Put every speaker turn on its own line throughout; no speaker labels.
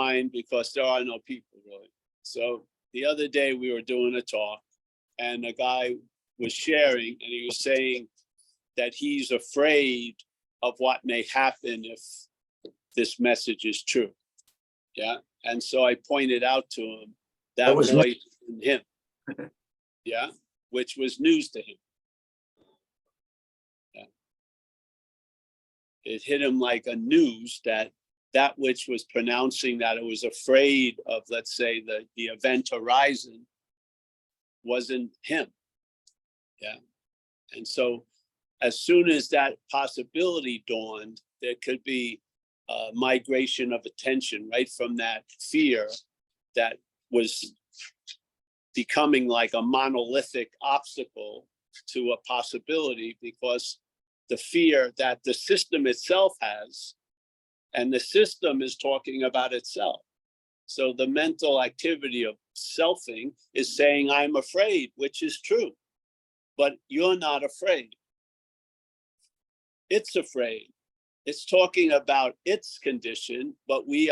mind because there are no people really. So the other day we were doing a talk and a guy was sharing and he was saying that he's afraid of what may happen if this message is true. Yeah. And so I pointed out to him that voice in him. Yeah. Which was news to him. Yeah. It hit him like a news that which was pronouncing that it was afraid of, let's say, the event horizon wasn't him. Yeah. And so as soon as that possibility dawned, there could be a migration of attention right from that fear that was becoming like a monolithic obstacle to a possibility, because the fear that the system itself has, and the system is talking about itself. So the mental activity of selfing is saying, I'm afraid, which is true, but you're not afraid. It's afraid. It's talking about its condition, but we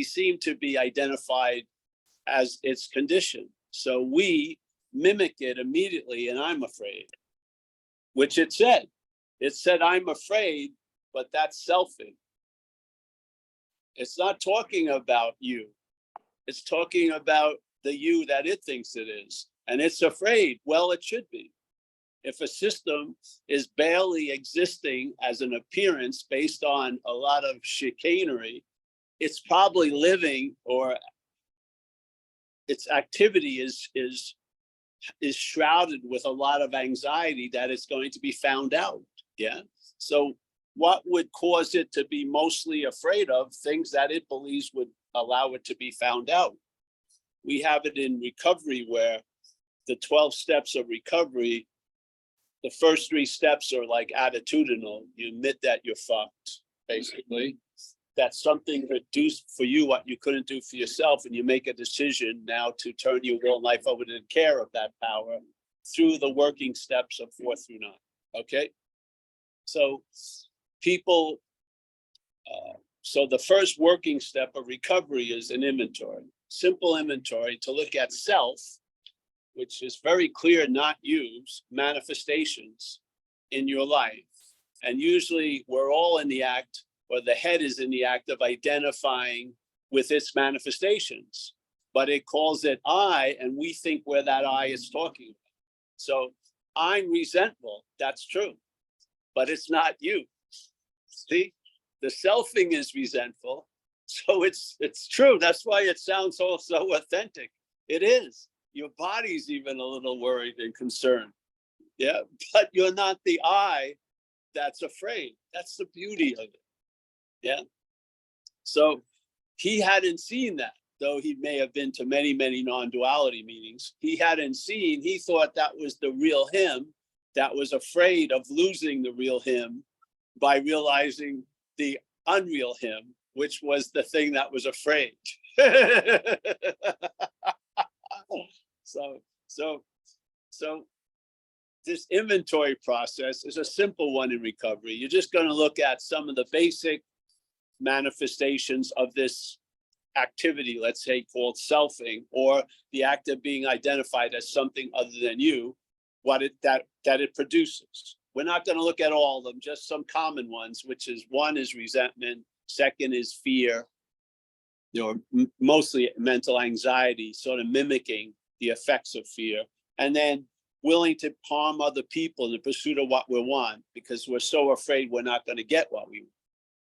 seem to be identified as its condition. So we mimic it immediately, and I'm afraid, which it said. It said, I'm afraid, but that's selfing. It's not talking about you. It's talking about the you that it thinks it is. And it's afraid. Well, it should be. If a system is barely existing as an appearance based on a lot of chicanery, it's probably living, or its activity is shrouded with a lot of anxiety that it's going to be found out. Yeah. So what would cause it to be mostly afraid of? Things that it believes would allow it to be found out. We have it in recovery, where the 12 steps of recovery, the first 3 steps are like attitudinal. You admit that you're fucked, basically. That something produced for you what you couldn't do for yourself, and you make a decision now to turn your will and life over to the care of that power through the working steps of 4 through 9. Okay? So people, so the first working step of recovery is an inventory, simple inventory to look at self, which is very clear, not use manifestations in your life. And usually we're all in the act, or the head is in the act of identifying with its manifestations, but it calls it I, and we think where that I is talking about. So I'm resentful, that's true, but it's not you. See, the selfing is resentful, so it's true. That's why it sounds so authentic. It is. Your body's even a little worried and concerned. Yeah, but you're not the I that's afraid. That's the beauty of it. Yeah. So he hadn't seen that, though he may have been to many, many non-duality meetings. He hadn't seen, he thought that was the real him, that was afraid of losing the real him by realizing the unreal him, which was the thing that was afraid. So this inventory process is a simple one in recovery. You're just going to look at some of the basic manifestations of this activity, let's say called selfing, or the act of being identified as something other than you, what it that it produces. We're not going to look at all of them, just some common ones, which is one is resentment, second is fear, mostly mental anxiety, sort of mimicking the effects of fear, and then willing to harm other people in the pursuit of what we want, because we're so afraid we're not going to get what we want.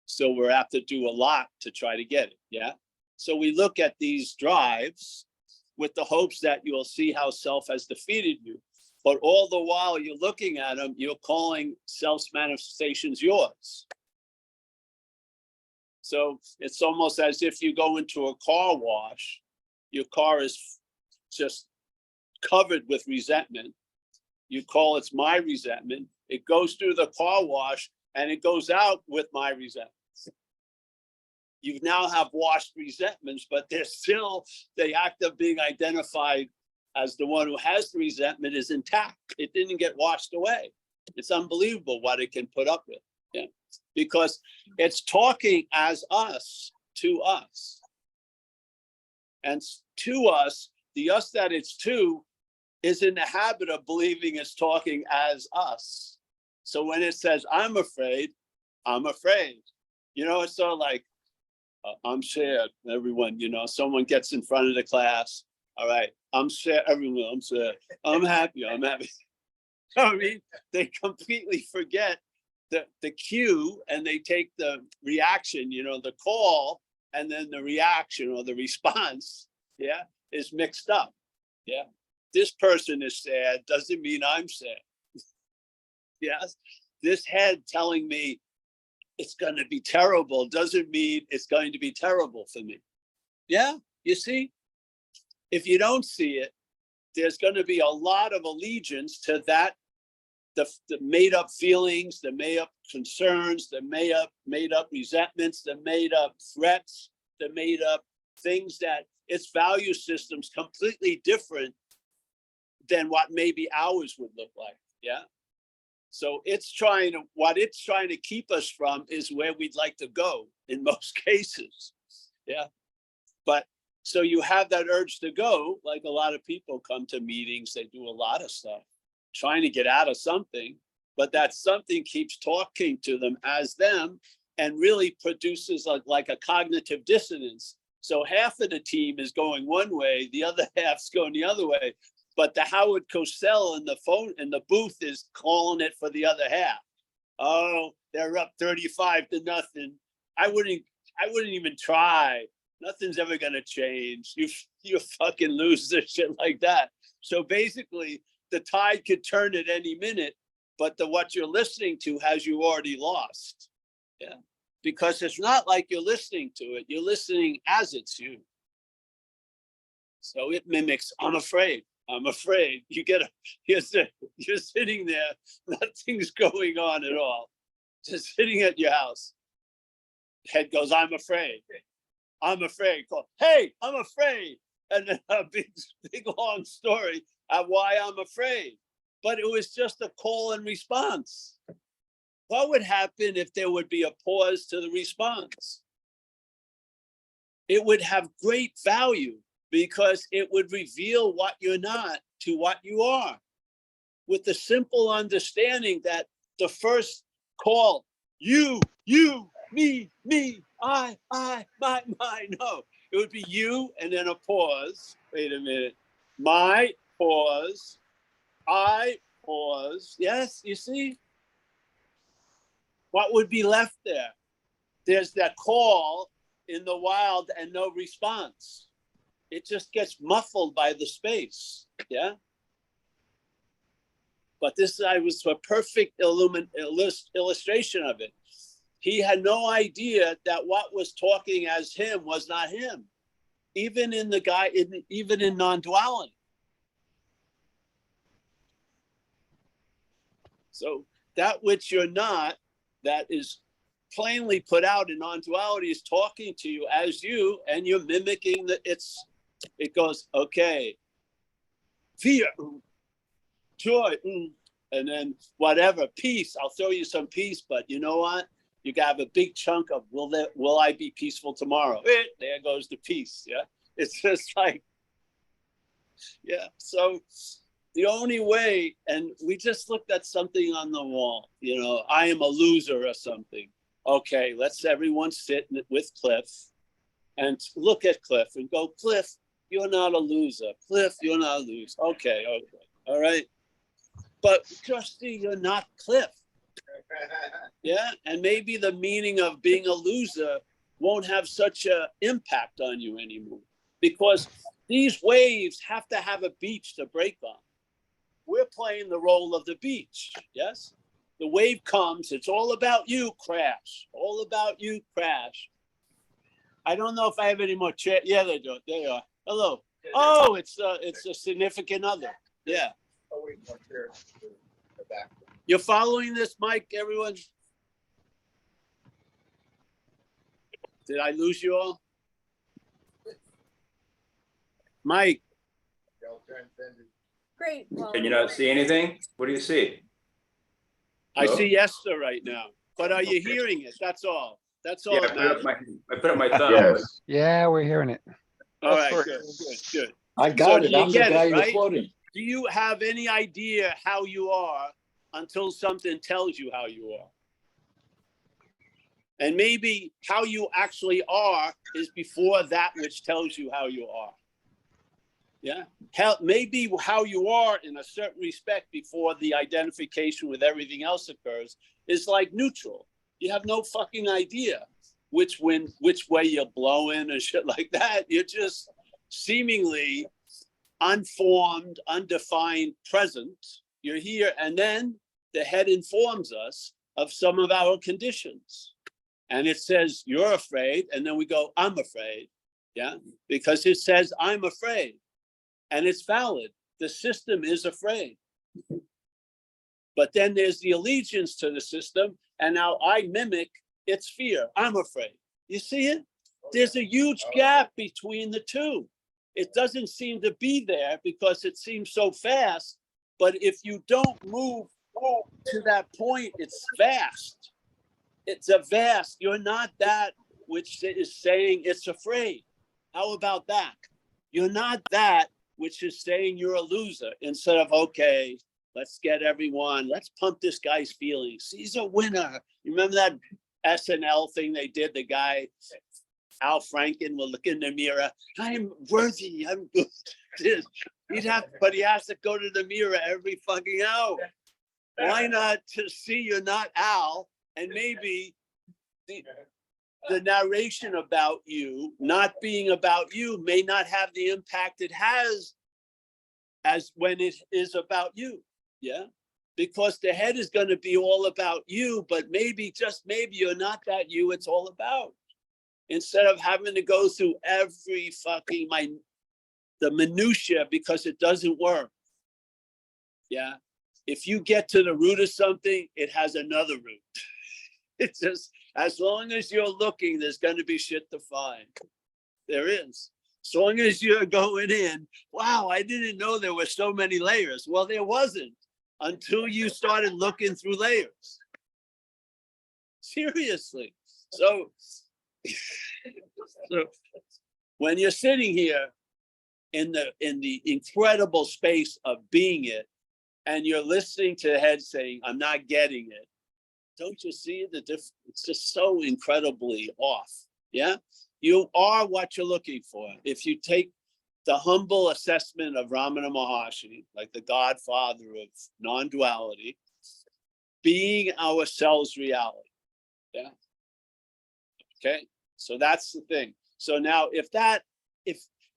So we're have to do a lot to try to get it. Yeah. So we look at these drives with the hopes that you'll see how self has defeated you. But all the while you're looking at them, you're calling self's manifestations yours. So it's almost as if you go into a car wash, your car is just covered with resentment. You call it's my resentment. It goes through the car wash and it goes out with my resentment. You now have washed resentments, but there's still the act of being identified as the one who has the resentment is intact. It didn't get washed away. It's unbelievable what it can put up with. Yeah. Because it's talking as us to us. And to us, the us that it's to is in the habit of believing it's talking as us. So when it says, I'm afraid, I'm afraid. You know, it's sort of like, I'm scared, everyone, you know, someone gets in front of the class. All right, I'm scared, everyone, I'm scared. I'm happy, I'm happy. I mean, they completely forget the cue, and they take the reaction, you know, the call, and then the reaction or the response, yeah, is mixed up. Yeah, this person is sad doesn't mean I'm sad. Yes, this head telling me it's going to be terrible doesn't mean it's going to be terrible for me. Yeah, you see, if you don't see it, there's going to be a lot of allegiance to that, the made up feelings, the made up concerns, the made up resentments, the made up threats, the made up things that its value system's completely different than what maybe ours would look like. Yeah. So what it's trying to keep us from is where we'd like to go in most cases. Yeah. But so you have that urge to go, like a lot of people come to meetings, they do a lot of stuff, trying to get out of something, but that something keeps talking to them as them and really produces like a cognitive dissonance. So half of the team is going one way, the other half's going the other way. But the Howard Cosell in the phone in the booth is calling it for the other half. Oh, they're up 35-0. I wouldn't even try. Nothing's ever gonna change. You fucking loser, shit like that. So basically, the tide could turn at any minute, but what you're listening to has you already lost. Yeah, because it's not like you're listening to it. You're listening as it's you. So it mimics. I'm afraid. I'm afraid. You're sitting there, nothing's going on at all. Just sitting at your house. Head goes, I'm afraid. I'm afraid. Hey, I'm afraid. And then a big long story of why I'm afraid. But it was just a call and response. What would happen if there would be a pause to the response? It would have great value, because it would reveal what you're not to what you are, with the simple understanding that the first call, you, me, I, my, no. It would be you and then a pause. Wait a minute. My pause, I pause. Yes, you see? What would be left there? There's that call in the wild and no response. It just gets muffled by the space, yeah? But this was a perfect illustration of it. He had no idea that what was talking as him was not him, even in non-duality. So that which you're not, that is plainly put out in non-duality, is talking to you as you, and you're mimicking it goes, okay, fear, joy, and then whatever, peace. I'll throw you some peace, but you know what? You got a big chunk of, will I be peaceful tomorrow? There goes the peace, yeah? It's just like, yeah. So the only way, and we just looked at something on the wall, you know, I am a loser or something. Okay, let's everyone sit with Cliff and look at Cliff and go, Cliff, you're not a loser. Cliff, you're not a loser. Okay, all right. But Krusty, you're not Cliff. Yeah, and maybe the meaning of being a loser won't have such an impact on you anymore, because these waves have to have a beach to break on. We're playing the role of the beach, yes? The wave comes, it's all about you, crash. All about you, crash. I don't know if I have any more chairs. Yeah, they do. They are. Hello. Oh, it's a significant other. Yeah.
Oh, wait, more chairs to the back.
You're following this, Mike, everyone? Did I lose you all? Mike.
Great. Well,
Can you not see anything? What do you see?
I
Hello?
see Esther right now, but are you hearing it? That's all. That's all.
Yeah, I put up my thumb.
Yes.
Yeah, we're hearing it.
All right,
Of
good,
course.
good.
I
So
got
do
it.
you
I'm the
get it,
guy you're
right?
quoting.
Do you have any idea how you are until something tells you how you are? And maybe how you actually are is before that which tells you how you are. Yeah. Maybe how you are in a certain respect before the identification with everything else occurs is like neutral. You have no fucking idea which way you're blowing and shit like that. You're just seemingly unformed, undefined present. You're here, and then the head informs us of some of our conditions. And it says, you're afraid. And then we go, I'm afraid. Yeah. Because it says, I'm afraid. And it's valid. The system is afraid. But then there's the allegiance to the system. And now I mimic its fear. I'm afraid. You see it? There's a huge gap between the two. It doesn't seem to be there because it seems so fast. But if you don't move to that point, it's vast. It's a vast. You're not that which is saying it's afraid. How about that? You're not that which is saying you're a loser instead of, okay, let's get everyone, let's pump this guy's feelings. He's a winner. You remember that SNL thing they did? The guy, Al Franken, will look in the mirror. I'm worthy. I'm good. But he has to go to the mirror every fucking hour. Why not to see you're not Al? And maybe the narration about you not being about you may not have the impact it has as when it is about you. Yeah. Because the head is going to be all about you, but maybe, just maybe, you're not that you it's all about. Instead of having to go through every fucking the minutia because it doesn't work. Yeah. If you get to the root of something, it has another root. It's just, as long as you're looking, there's going to be shit to find. There is. As long as you're going in, wow, I didn't know there were so many layers. Well, there wasn't until you started looking through layers. Seriously. So when you're sitting here in the incredible space of being it, and you're listening to the head saying, I'm not getting it, don't you see the difference? It's just so incredibly off. Yeah. You are what you're looking for. If you take the humble assessment of Ramana Maharshi, like the godfather of non-duality, being ourselves reality. Yeah. Okay. So that's the thing. So now if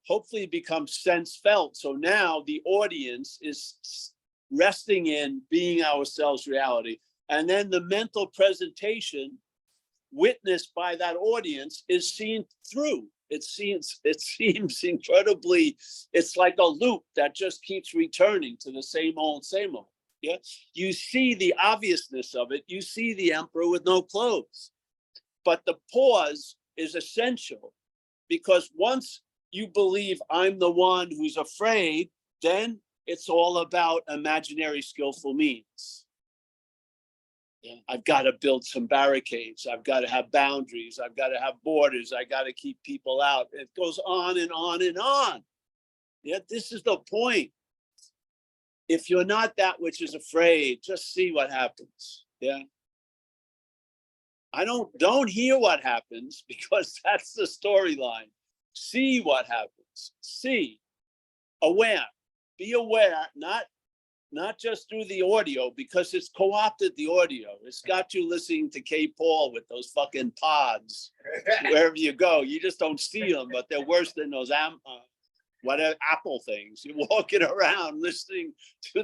hopefully it becomes sense felt. So now the audience is resting in being ourselves reality. And then the mental presentation witnessed by that audience is seen through. It seems incredibly, it's like a loop that just keeps returning to the same old, same old. Yeah. You see the obviousness of it. You see the emperor with no clothes. But the pause is essential, because once you believe I'm the one who's afraid, then it's all about imaginary skillful means. Yeah. I've got to build some barricades. I've got to have boundaries. I've got to have borders. I got to keep people out. It goes on and on and on. Yeah, this is the point. If you're not that which is afraid, just see what happens. Yeah. Don't hear what happens, because that's the storyline. See what happens. See. Aware. Be aware, not just through the audio, because it's co-opted the audio. It's got you listening to K. Paul with those fucking pods. Wherever you go, you just don't see them, but they're worse than those whatever Apple things. You're walking around listening to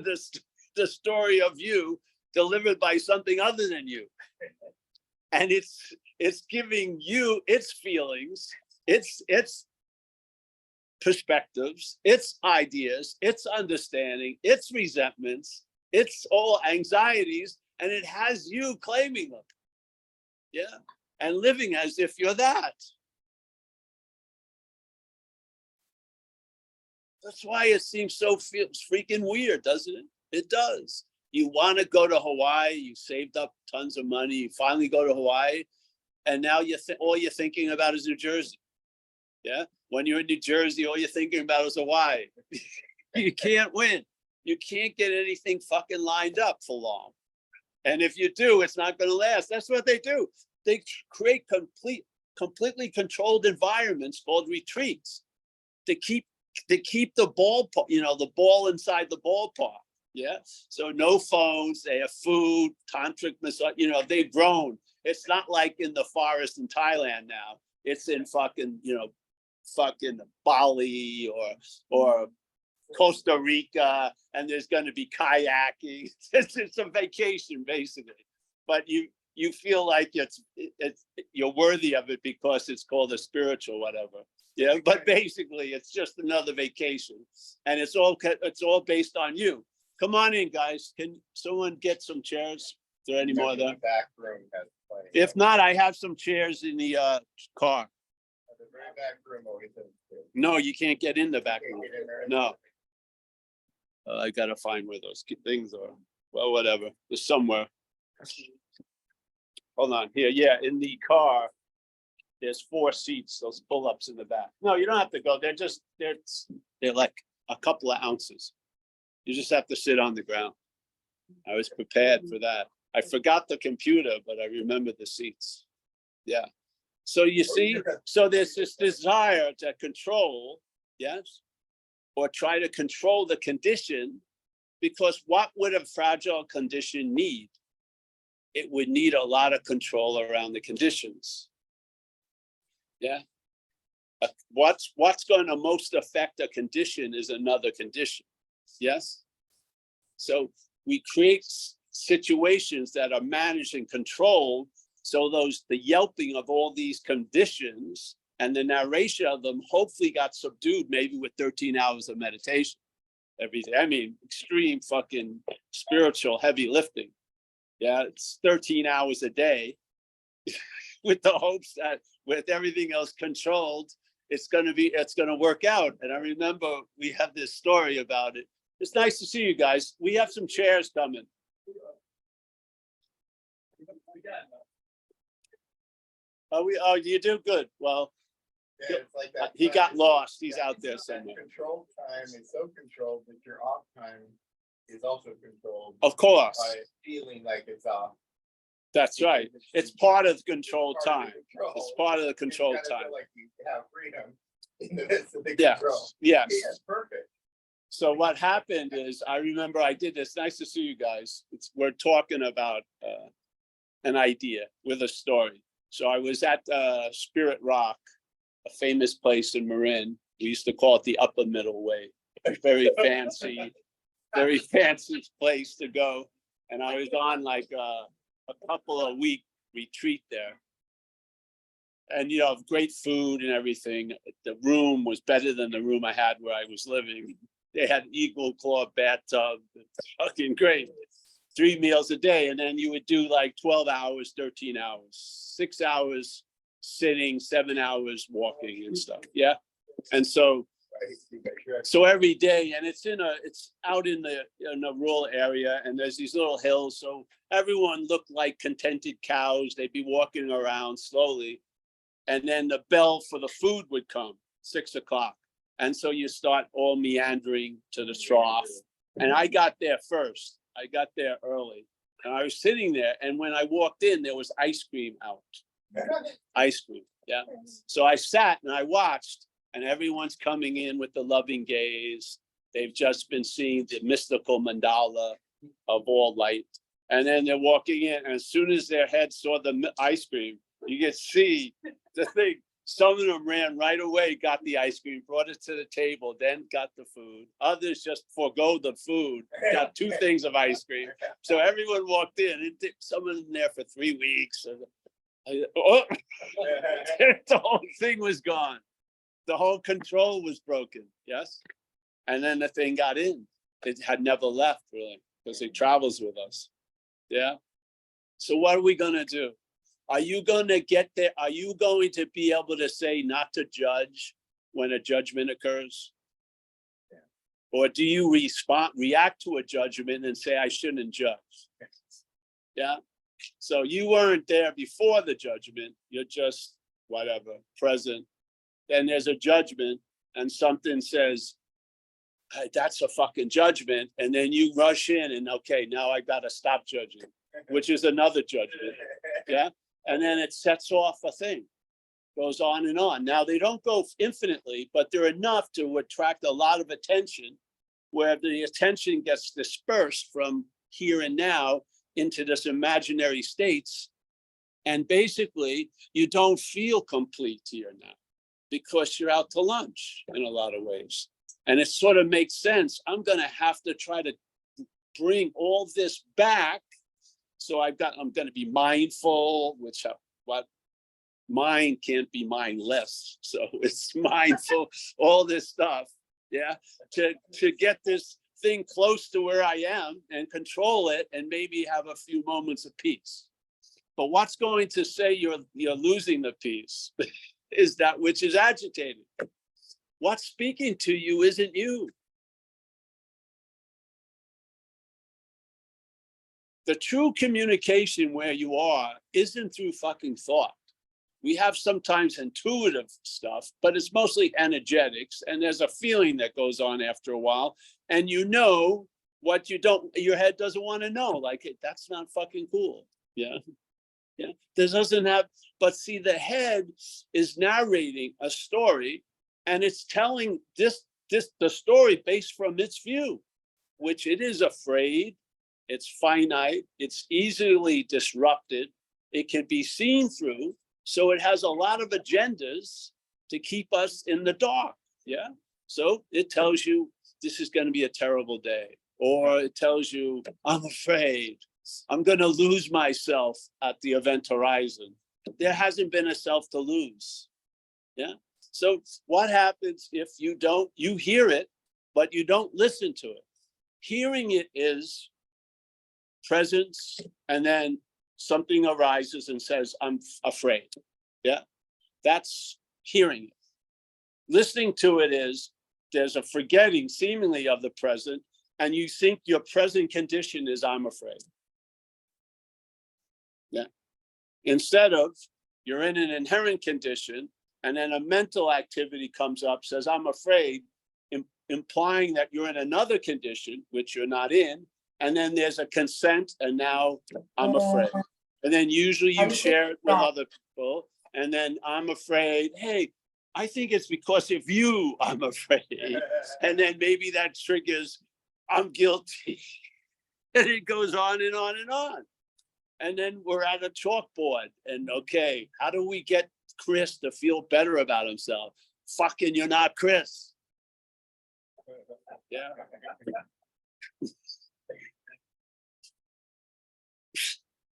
the story of you delivered by something other than you. And it's giving you its feelings, its perspectives, its ideas, its understanding, its resentments, its all anxieties, and it has you claiming them. Yeah. And living as if you're that. That's why it seems so freaking weird, doesn't it? It does. You want to go to Hawaii, you saved up tons of money, you finally go to Hawaii, and now all you're thinking about is New Jersey. Yeah. When you're in New Jersey, all you're thinking about is Hawaii. You can't win. You can't get anything fucking lined up for long. And if you do, it's not going to last. That's what they do. They create completely controlled environments called retreats to keep the ball, the ball inside the ballpark. Yeah. So no phones. They have food, tantric massage. They've grown. It's not like in the forest in Thailand now. It's in fucking Bali or Costa Rica, and there's going to be kayaking. It's a vacation basically, but you feel like you're worthy of it because it's called a spiritual whatever. Yeah, but basically it's just another vacation, and it's all based on you. Come on in, guys. Can someone get some chairs? Is there any more there?
The back room has plenty.
If not, I have some chairs in the car.
The very back room always has.
No, you can't get in the back
Can't
room.
get in there.
No. I gotta find where those things are. Well, whatever. There's somewhere. Hold on here. Yeah, in the car, there's 4 seats. Those pull-ups in the back. No, you don't have to go. They're like a couple of ounces. You just have to sit on the ground. I was prepared for that. I forgot the computer, but I remember the seats. Yeah. So you see, so there's this desire to control, yes, or try to control the condition, because what would a fragile condition need? It would need a lot of control around the conditions. Yeah. What's going to most affect a condition is another condition. Yes. So we create situations that are managed and controlled. So the yelping of all these conditions and the narration of them hopefully got subdued, maybe with 13 hours of meditation every day. I mean, extreme fucking spiritual heavy lifting. Yeah, it's 13 hours a day with the hopes that with everything else controlled, it's going to work out. And I remember we have this story about it. It's nice to see you guys. We have some chairs coming. Oh, you do good. Well,
Yeah, it's like that.
he
time.
got lost. He's out
That
there somewhere.
Control time is so controlled that your off time is also controlled
Of course.
by feeling like it's off.
That's right. It's part of controlled time.
Control.
It's part of the controlled
You gotta
time.
feel like you have freedom in the midst of the
Yes,
control.
yes.
Yes, perfect.
So what happened is, I remember I did this. Nice to see you guys. We're talking about an idea with a story. So I was at Spirit Rock, a famous place in Marin. We used to call it the upper middle way. Very fancy place to go. And I was on like a couple of week retreat there. And, great food and everything. The room was better than the room I had where I was living. They had eagle claw bathtub. Fucking great. 3 meals a day. And then you would do like 12 hours, 13 hours, 6 hours sitting, 7 hours walking and stuff. Yeah. And so every day, and it's out in the rural area, and there's these little hills. So everyone looked like contented cows. They'd be walking around slowly. And then the bell for the food would come, 6 o'clock. And so you start all meandering to the trough. And I got there first. I got there early. And I was sitting there. And when I walked in, there was ice cream out. Ice cream. Yeah. So I sat and I watched, and everyone's coming in with the loving gaze. They've just been seeing the mystical mandala of all light. And then they're walking in. And as soon as their head saw the ice cream, you could see the thing. Some of them ran right away, got the ice cream, brought it to the table, then got the food. Others just forgo the food, got 2 things of ice cream. So everyone walked in, and some of them there for 3 weeks. The whole thing was gone. The whole control was broken. Yes. And then the thing got in. It had never left, really, because it travels with us. Yeah. So what are we going to do? Are you going to get there? Are you going to be able to say not to judge when a judgment occurs? Yeah. Or do you react to a judgment and say, I shouldn't judge? Yeah. So you weren't there before the judgment. You're just whatever, present. then there's a judgment, and something says, "Hey, that's a fucking judgment," and then you rush in and, okay, now I gotta stop judging, which is another judgment. Yeah, and then it sets off a thing, goes on and on. Now they don't go infinitely, but they're enough to attract a lot of attention, where the attention gets dispersed from here and now into this imaginary states. And basically, you don't feel complete here now because you're out to lunch in a lot of ways. And it sort of makes sense. I'm going to have to try to bring all this back. So I'm going to be mindful, which what mind can't be mindless. So it's mindful, all this stuff. Yeah. To get this thing close to where I am and control it and maybe have a few moments of peace. But what's going to say you're losing the peace is that which is agitated. What's speaking to you isn't you. The true communication where you are isn't through fucking thought. We have sometimes intuitive stuff, but it's mostly energetics, and there's a feeling that goes on after a while, and you know what you don't, your head doesn't want to know, like, that's not fucking cool. Yeah. Yeah. This doesn't have, but see, the head is narrating a story, and it's telling the story based from its view, which it is afraid, it's finite, it's easily disrupted, it can be seen through. So it has a lot of agendas to keep us in the dark. Yeah. So it tells you this is going to be a terrible day, or it tells you, I'm afraid, I'm going to lose myself at the event horizon. There hasn't been a self to lose. Yeah. So what happens if you hear it, but you don't listen to it? Hearing it is presence, and then something arises and says, I'm afraid. Yeah, that's hearing it. Listening to it is there's a forgetting seemingly of the present, and you think your present condition is I'm afraid. Yeah. Instead of you're in an inherent condition, and then a mental activity comes up, says I'm afraid, implying that you're in another condition, which you're not in. And then there's a consent, and now I'm afraid. And then usually you share it with other people. And then I'm afraid, hey, I think it's because of you, I'm afraid. And then maybe that triggers, I'm guilty. And it goes on and on and on. And then we're at a chalkboard. And okay, how do we get Chris to feel better about himself? Fucking, you're not Chris. Yeah.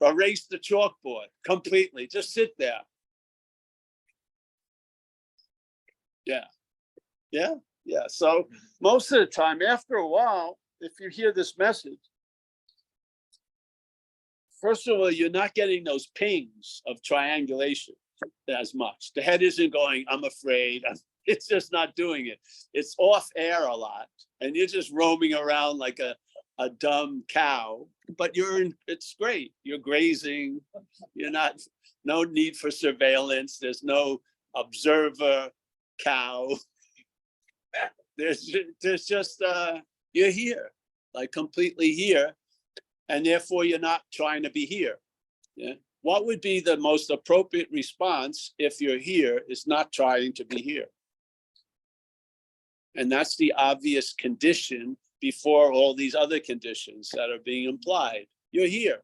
Erase the chalkboard completely. Just sit there. Yeah. Yeah. Yeah. So most of the time, after a while, if you hear this message, first of all, you're not getting those pings of triangulation as much. The head isn't going, I'm afraid. It's just not doing it. It's off air a lot. And you're just roaming around like a dumb cow, but it's great. You're grazing. You're not, no need for surveillance. There's no observer cow. There's just, you're here, like completely here. And therefore you're not trying to be here. Yeah. What would be the most appropriate response if you're here is not trying to be here? And that's the obvious condition before all these other conditions that are being implied. You're here.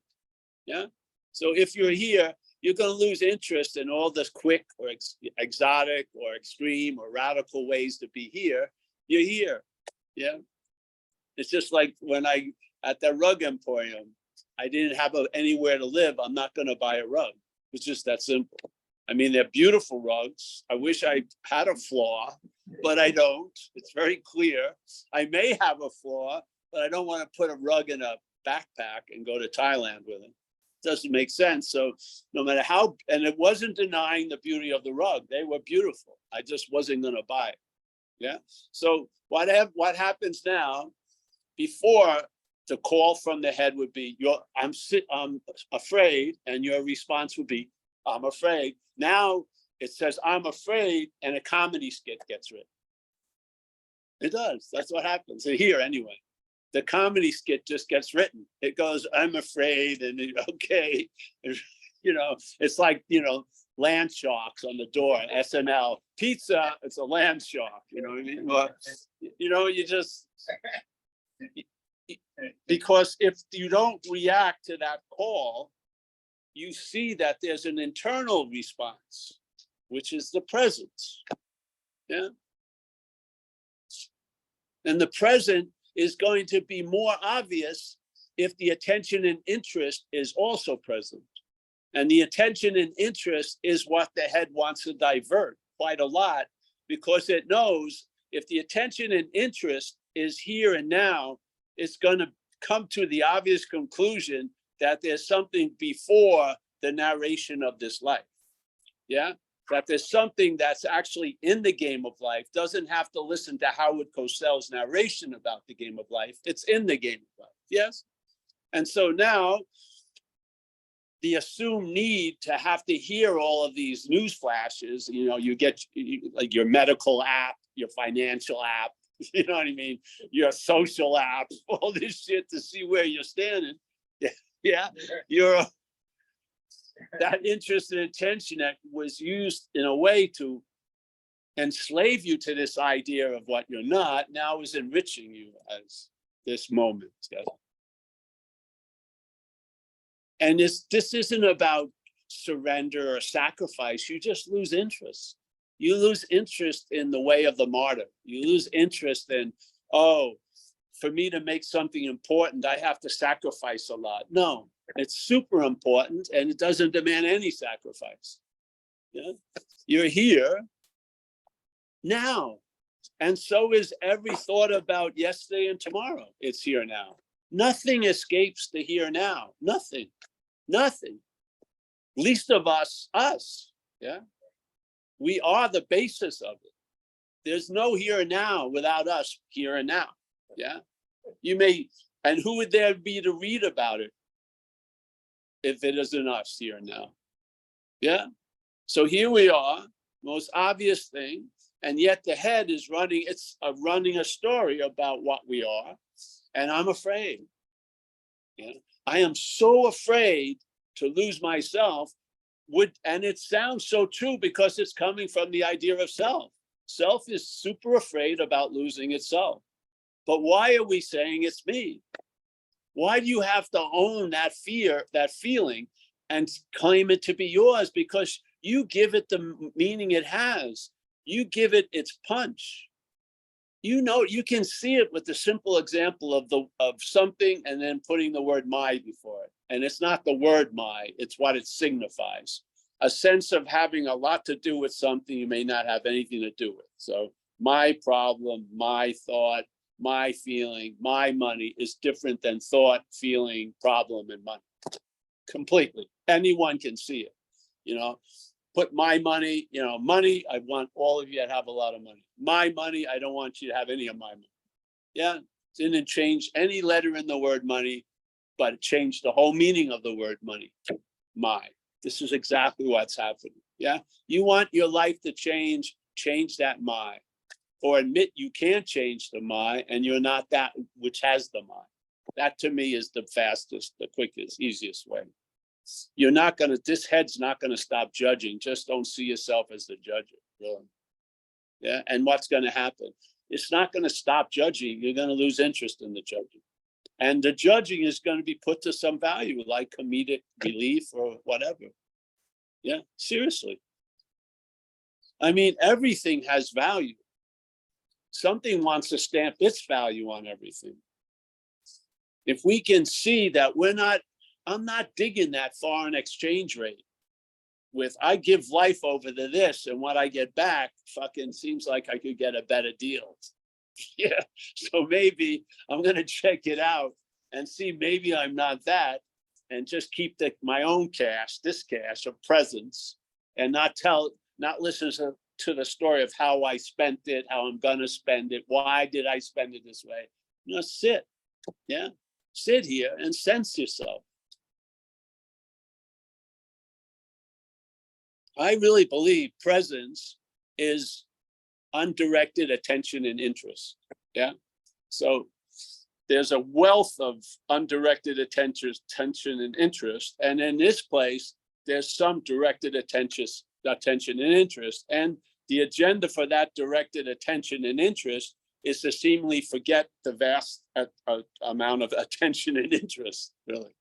Yeah. So if you're here, you're going to lose interest in all this quick or exotic or extreme or radical ways to be here. You're here. Yeah. It's just like when at the rug emporium, I didn't have anywhere to live. I'm not going to buy a rug. It's just that simple. I mean, they're beautiful rugs. I wish I had a floor, but I don't. It's very clear. I may have a floor, but I don't want to put a rug in a backpack and go to Thailand with it. It doesn't make sense. So no matter how, and it wasn't denying the beauty of the rug. They were beautiful. I just wasn't going to buy it. Yeah. So what happens now? Before, the call from the head would be, I'm afraid, and your response would be, I'm afraid. Now it says, I'm afraid, and a comedy skit gets written. It does. That's what happens here anyway. The comedy skit just gets written. It goes, I'm afraid, and okay. You know, it's like, you know, land sharks on the door, SNL. Pizza, it's a land shark, you know what I mean? Well, you know, you just, because if you don't react to that call, you see that there's an internal response, which is the presence. Yeah. And the present is going to be more obvious if the attention and interest is also present. And the attention and interest is what the head wants to divert quite a lot, because it knows if the attention and interest is here and now, it's going to come to the obvious conclusion that there's something before the narration of this life. Yeah, that there's something that's actually in the game of life, doesn't have to listen to Howard Cosell's narration about the game of life. It's in the game of life. Yes. And so now the assumed need to have to hear all of these news flashes, you know, you get like your medical app, your financial app, you know what I mean? Your social app, all this shit to see where you're standing. Yeah. You're that interest and attention that was used in a way to enslave you to this idea of what you're not, now is enriching you as this moment. Yes? And this isn't about surrender or sacrifice. You just lose interest. You lose interest in the way of the martyr. You lose interest in, oh, for me to make something important, I have to sacrifice a lot. No, it's super important and it doesn't demand any sacrifice. Yeah? You're here now. And so is every thought about yesterday and tomorrow. It's here now. Nothing escapes the here now. Nothing. Nothing. Least of us. Yeah. We are the basis of it. There's no here and now without us here and now. Yeah. You may, and who would there be to read about it if it isn't us here and now? Yeah. So here we are, most obvious thing, and yet the head is running. It's running a story about what we are, and I'm afraid. Yeah. I am so afraid to lose myself. And it sounds so true because it's coming from the idea of self. Self is super afraid about losing itself. But why are we saying it's me? Why do you have to own that fear, that feeling, and claim it to be yours? Because you give it the meaning it has. You give it its punch. You know, you can see it with the simple example of something and then putting the word my before it. And it's not the word my, it's what it signifies. A sense of having a lot to do with something you may not have anything to do with. So my problem, my thought, my feeling, my money is different than thought, feeling, problem, and money. Completely. Anyone can see it. You know, put my money, you know, money, I want all of you to have a lot of money. My money, I don't want you to have any of my money. Yeah, didn't change any letter in the word money, but it changed the whole meaning of the word money. My. This is exactly what's happening. Yeah, you want your life to change that my. Or admit you can't change the my and you're not that which has the my. That to me is the fastest, the quickest, easiest way. You're not gonna, this head's not gonna stop judging. Just don't see yourself as the judge. Really. Yeah, and what's gonna happen? It's not gonna stop judging. You're gonna lose interest in the judging. And the judging is gonna be put to some value, like comedic relief or whatever. Yeah, seriously. I mean, everything has value. Something wants to stamp its value on everything. If we can see that I'm not digging that foreign exchange rate with, I give life over to this and what I get back fucking seems like I could get a better deal. Yeah, so maybe I'm gonna check it out and see maybe I'm not that, and just keep my own cash, this cash of presence, and not listen to the story of how I spent it, how I'm gonna spend it, why did I spend it this way? You know, sit, yeah, sit here and sense yourself. I really believe presence is undirected attention and interest. Yeah. So there's a wealth of undirected attention and interest. And in this place, there's some directed attention and interest. And the agenda for that directed attention and interest is to seemingly forget the vast amount of attention and interest, really.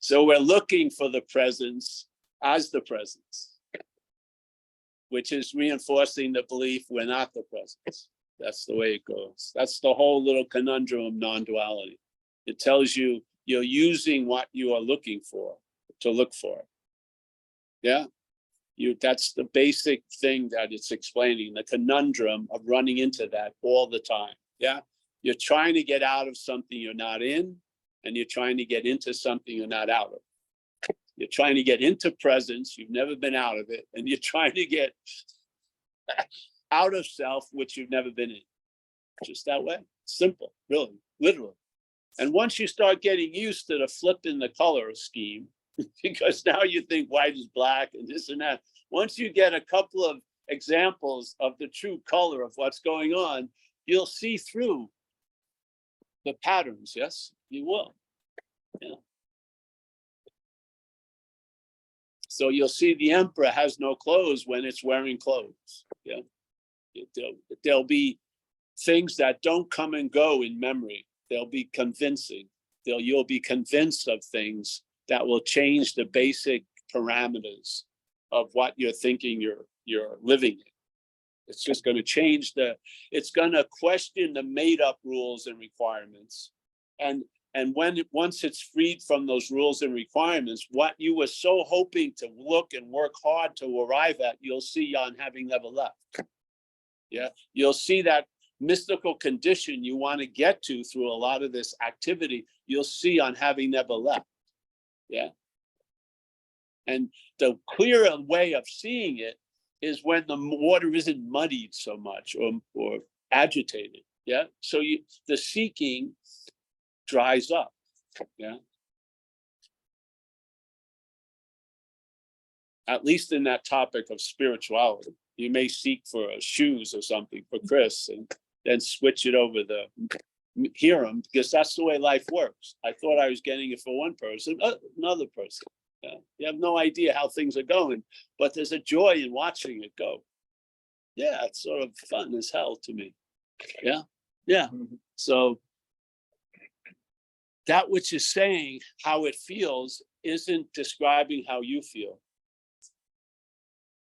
So we're looking for the presence as the presence, which is reinforcing the belief we're not the presence. That's the way it goes. That's the whole little conundrum of non-duality. It tells you you're using what you are looking for to look for it. Yeah. That's the basic thing that it's explaining, the conundrum of running into that all the time. Yeah. You're trying to get out of something you're not in, and you're trying to get into something you're not out of. You're trying to get into presence, you've never been out of it, and you're trying to get out of self, which you've never been in. Just that way. Simple, really, literally. And once you start getting used to the flip in the color scheme, because now you think white is black and this and that. Once you get a couple of examples of the true color of what's going on, you'll see through the patterns. Yes, you will. Yeah. So you'll see the emperor has no clothes when it's wearing clothes. Yeah. There'll be things that don't come and go in memory. They'll be convincing. You'll be convinced of things that will change the basic parameters of what you're thinking you're living in. It's just going to change it's going to question the made up rules and requirements. And once it's freed from those rules and requirements, what you were so hoping to look and work hard to arrive at, you'll see on having never left. Yeah, you'll see that mystical condition you want to get to through a lot of this activity, you'll see on having never left. Yeah. And the clearer way of seeing it is when the water isn't muddied so much or agitated. Yeah. So the seeking dries up. Yeah. At least in that topic of spirituality. You may seek for shoes or something for Chris and then switch it over Hiram, because that's the way life works. I thought I was getting it for one person, another person. Yeah. You have no idea how things are going, but there's a joy in watching it go. Yeah, it's sort of fun as hell to me. Yeah, yeah. So that which is saying how it feels isn't describing how you feel.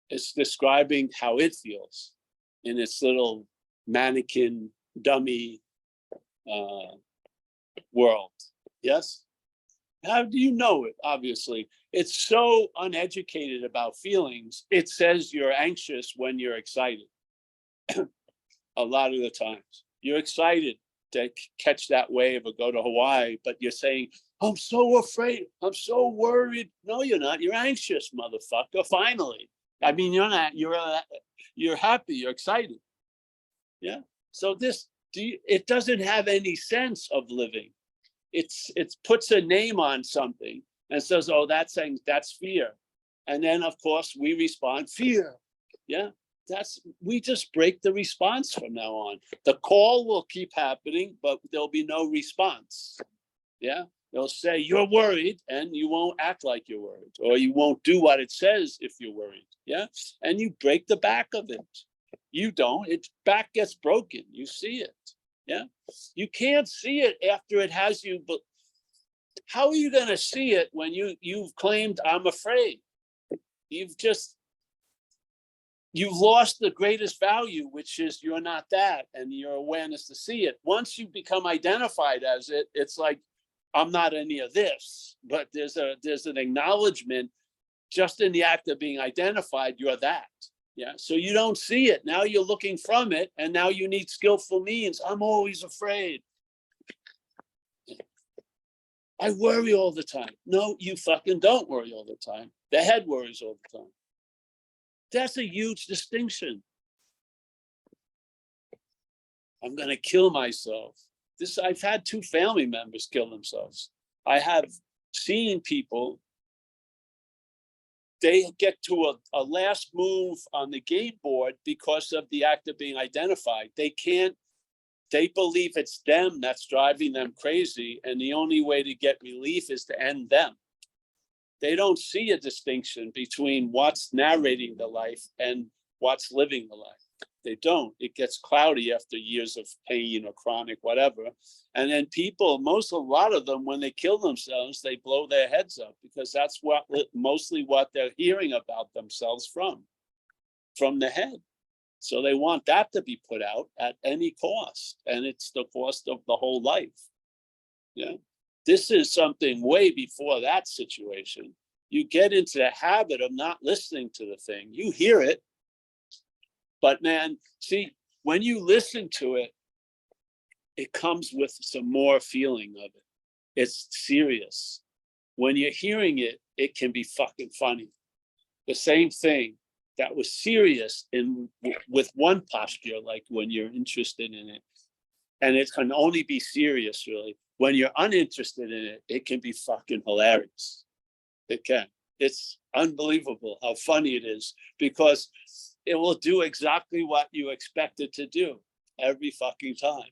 It's describing how it feels in its little mannequin dummy world. Yes? How do you know it? Obviously, it's so uneducated about feelings. It says you're anxious when you're excited. A lot of the times you're excited to catch that wave or go to Hawaii, but you're saying, I'm so afraid, I'm so worried. No, you're not. You're anxious, motherfucker. Finally. I mean, you're not, you're happy, you're excited. Yeah. So it doesn't have any sense of living. It puts a name on something and says, oh, that's fear. And then of course we respond, fear. Yeah. We just break the response from now on. The call will keep happening, but there'll be no response. Yeah. They'll say you're worried and you won't act like you're worried, or you won't do what it says if you're worried. Yeah. And you break the back of it. You don't, its back gets broken. You see it. Yeah. You can't see it after it has you, but how are you going to see it when you've claimed I'm afraid? You've lost the greatest value, which is you're not that, and your awareness to see it. Once you become identified as it, it's like, I'm not any of this, but there's an acknowledgement just in the act of being identified, you're that. Yeah. So you don't see it. Now you're looking from it, and now you need skillful means. I'm always afraid. I worry all the time. No, you fucking don't worry all the time. The head worries all the time. That's a huge distinction. I'm going to kill myself. I've had 2 family members kill themselves. I have seen people they get to a last move on the game board because of the act of being identified. They believe it's them that's driving them crazy, and the only way to get relief is to end them. They don't see a distinction between what's narrating the life and what's living the life. They don't. It gets cloudy after years of pain or chronic whatever. And then people, a lot of them, when they kill themselves, they blow their heads up, because that's mostly what they're hearing about themselves from the head. So they want that to be put out at any cost. And it's the cost of the whole life. Yeah. This is something way before that situation. You get into the habit of not listening to the thing. You hear it. But man, see, when you listen to it, it comes with some more feeling of it. It's serious. When you're hearing it, it can be fucking funny. The same thing that was serious with one posture, like when you're interested in it. And it can only be serious, really. When you're uninterested in it, it can be fucking hilarious. It can. It's unbelievable how funny it is, because it will do exactly what you expect it to do every fucking time.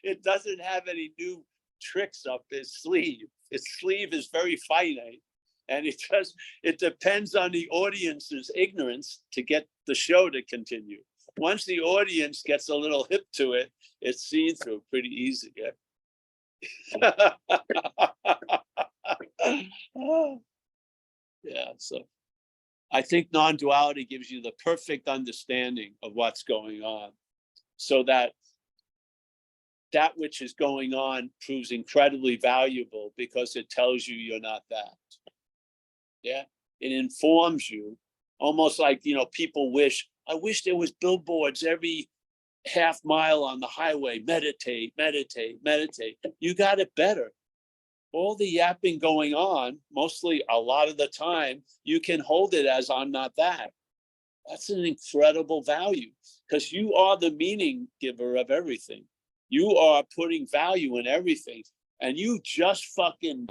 It doesn't have any new tricks up its sleeve. Its sleeve is very finite, and it depends on the audience's ignorance to get the show to continue. Once the audience gets a little hip to it, it's seen through pretty easy. Yeah. Yeah, so I think non-duality gives you the perfect understanding of what's going on, so that which is going on proves incredibly valuable, because it tells you you're not that. Yeah, it informs you, almost like, people I wish there was billboards every half mile on the highway. Meditate, meditate, meditate. You got it better. All the yapping going on, mostly a lot of the time, you can hold it as I'm not that. That's an incredible value, because you are the meaning giver of everything. You are putting value in everything. And you just fucking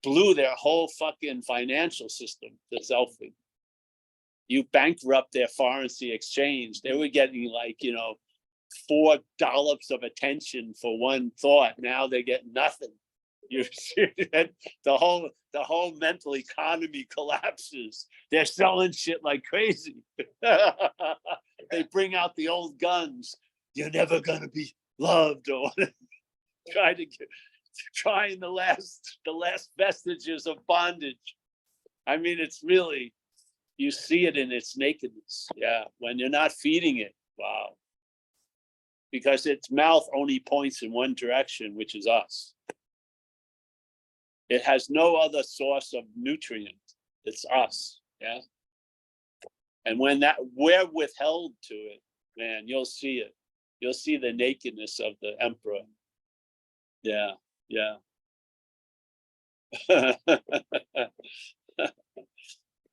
blew their whole fucking financial system, the selfie. You bankrupt their foreign exchange. They were getting like, $4 of attention for one thought. Now they get nothing. You see that the whole mental economy collapses. They're selling shit like crazy. They bring out the old guns. You're never gonna be loved, or trying the last vestiges of bondage. I mean, it's really, you see it in its nakedness. Yeah, when you're not feeding it, wow. Because its mouth only points in one direction, which is us. It has no other source of nutrient. It's us. Yeah. And when we're withheld to it, man, you'll see it. You'll see the nakedness of the emperor. Yeah. Yeah.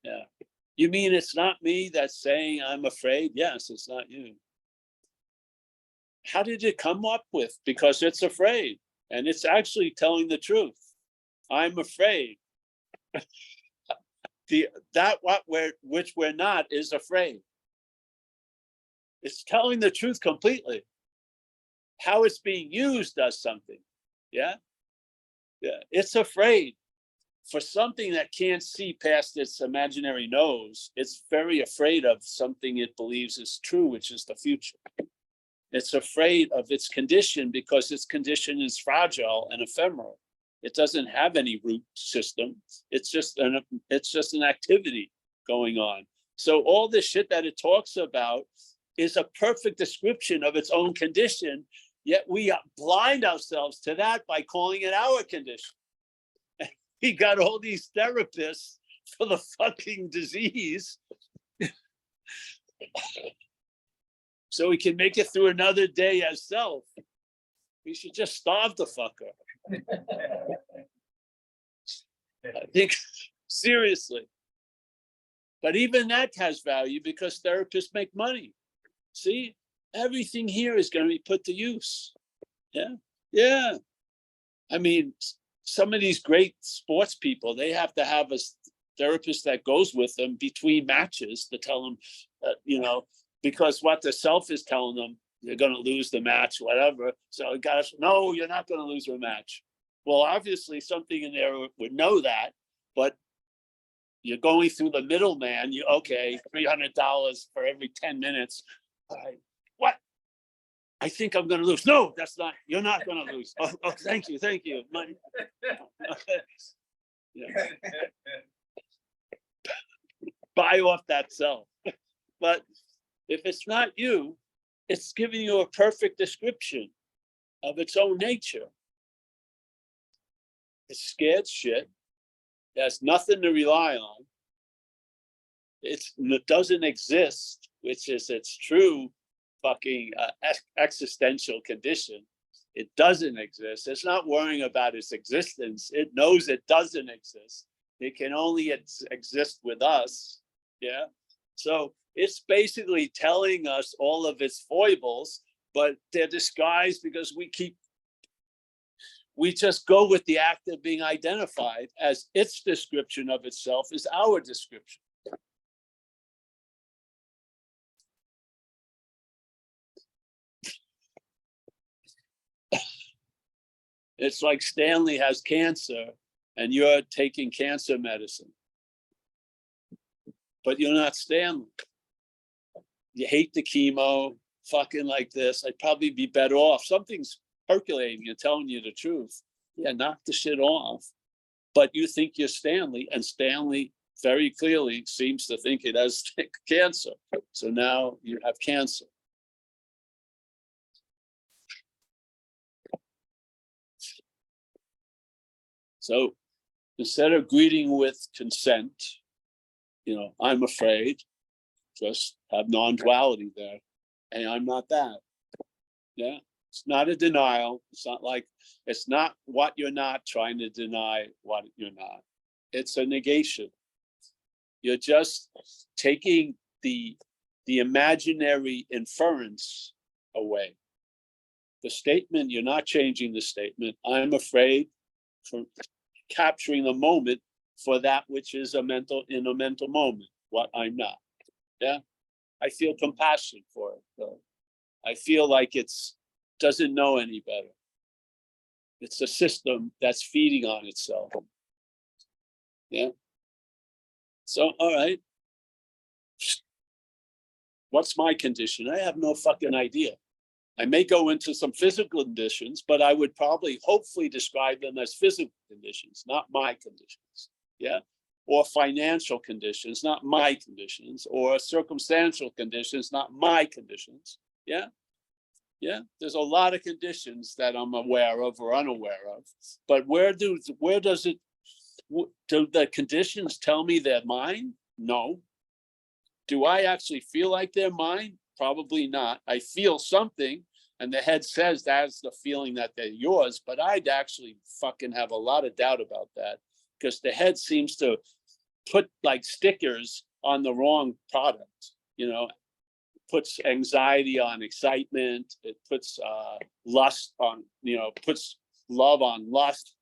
Yeah. You mean it's not me that's saying I'm afraid? Yes, it's not you. How did it come up with? Because it's afraid, and it's actually telling the truth. I'm afraid. Which we're not is afraid. It's telling the truth completely. How it's being used does something. Yeah. Yeah. It's afraid for something that can't see past its imaginary nose. It's very afraid of something it believes is true, which is the future. It's afraid of its condition, because its condition is fragile and ephemeral. It doesn't have any root system. It's just an activity going on. So all this shit that it talks about is a perfect description of its own condition, yet we blind ourselves to that by calling it our condition. We got all these therapists for the fucking disease, so we can make it through another day as self. We should just starve the fucker. I think, seriously. But even that has value, because therapists make money. See, everything here is going to be put to use. Yeah. Yeah. I mean, some of these great sports people, they have to have therapist that goes with them between matches to tell them, because what the self is telling them, you're going to lose the match, whatever. So guys, no, you're not going to lose a match. Well, obviously something in there would know that, but you're going through the middleman. $300 for every 10 minutes. All right, what? I think I'm going to lose. No, you're not going to lose. Oh, thank you. Money. Yeah. Buy off that self. But if it's not you, it's giving you a perfect description of its own nature. It's scared shit. It has nothing to rely on. It doesn't exist, which is its true fucking existential condition. It doesn't exist. It's not worrying about its existence. It knows it doesn't exist. It can only exist with us. Yeah. So it's basically telling us all of its foibles, but they're disguised because we just go with the act of being identified as its description of itself is our description. It's like Stanley has cancer and you're taking cancer medicine, but you're not Stanley. You hate the chemo, fucking like this. I'd probably be better off. Something's percolating and telling you the truth. Yeah, knock the shit off. But you think you're Stanley, and Stanley very clearly seems to think it has cancer. So now you have cancer. So instead of greeting with consent, I'm afraid, just have non-duality there. And I'm not that. Yeah. It's not a denial. It's not what you're not trying to deny what you're not. It's a negation. You're just taking the imaginary inference away. The statement, you're not changing the statement. I'm afraid from capturing the moment for that which is in a mental moment, what I'm not. Yeah. I feel compassion for it, though. I feel like doesn't know any better. It's a system that's feeding on itself. Yeah. So, all right. What's my condition? I have no fucking idea. I may go into some physical conditions, but I would probably, hopefully describe them as physical conditions, not my conditions. Yeah. Or financial conditions, not my conditions, or circumstantial conditions, not my conditions. Yeah. Yeah. There's a lot of conditions that I'm aware of or unaware of, but do the conditions tell me they're mine? No. Do I actually feel like they're mine? Probably not. I feel something, and the head says that's the feeling that they're yours, but I'd actually fucking have a lot of doubt about that, because the head seems to put like stickers on the wrong product. Puts anxiety on excitement. It puts lust on, puts love on lust.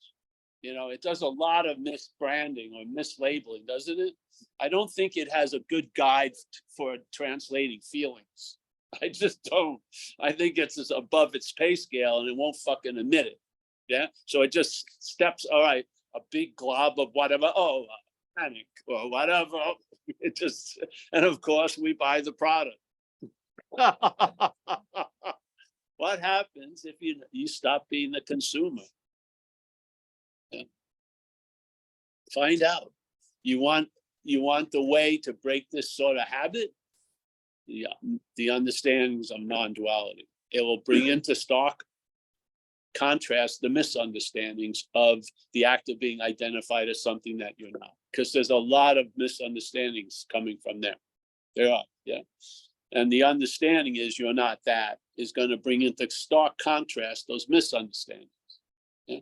It does a lot of misbranding or mislabeling, doesn't it? I don't think it has a good guide for translating feelings. I just don't. I think it's just above its pay scale and it won't fucking admit it. Yeah. So it just steps, all right, a big glob of whatever. Oh, panic or whatever. It just, and of course we buy the product. What happens if you stop being the consumer? Yeah. Find out. You want the way to break this sort of habit? The understandings of non-duality. It will bring into stark contrast the misunderstandings of the act of being identified as something that you're not. Because there's a lot of misunderstandings coming from there. There are, yeah. And the understanding is you're not that is going to bring into stark contrast those misunderstandings. Yeah.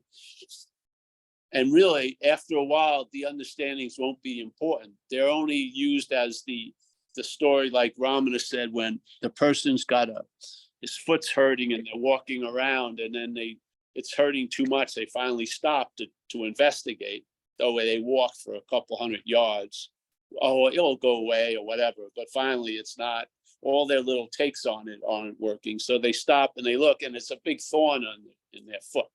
And really, after a while, the understandings won't be important. They're only used as the story, like Ramana said, when the person's got his foot's hurting and they're walking around, and then it's hurting too much. They finally stop to investigate. or where they walk for a couple hundred yards. Oh, it'll go away or whatever. But finally, it's not. All their little takes on it aren't working. So they stop and they look, and it's a big thorn in their foot.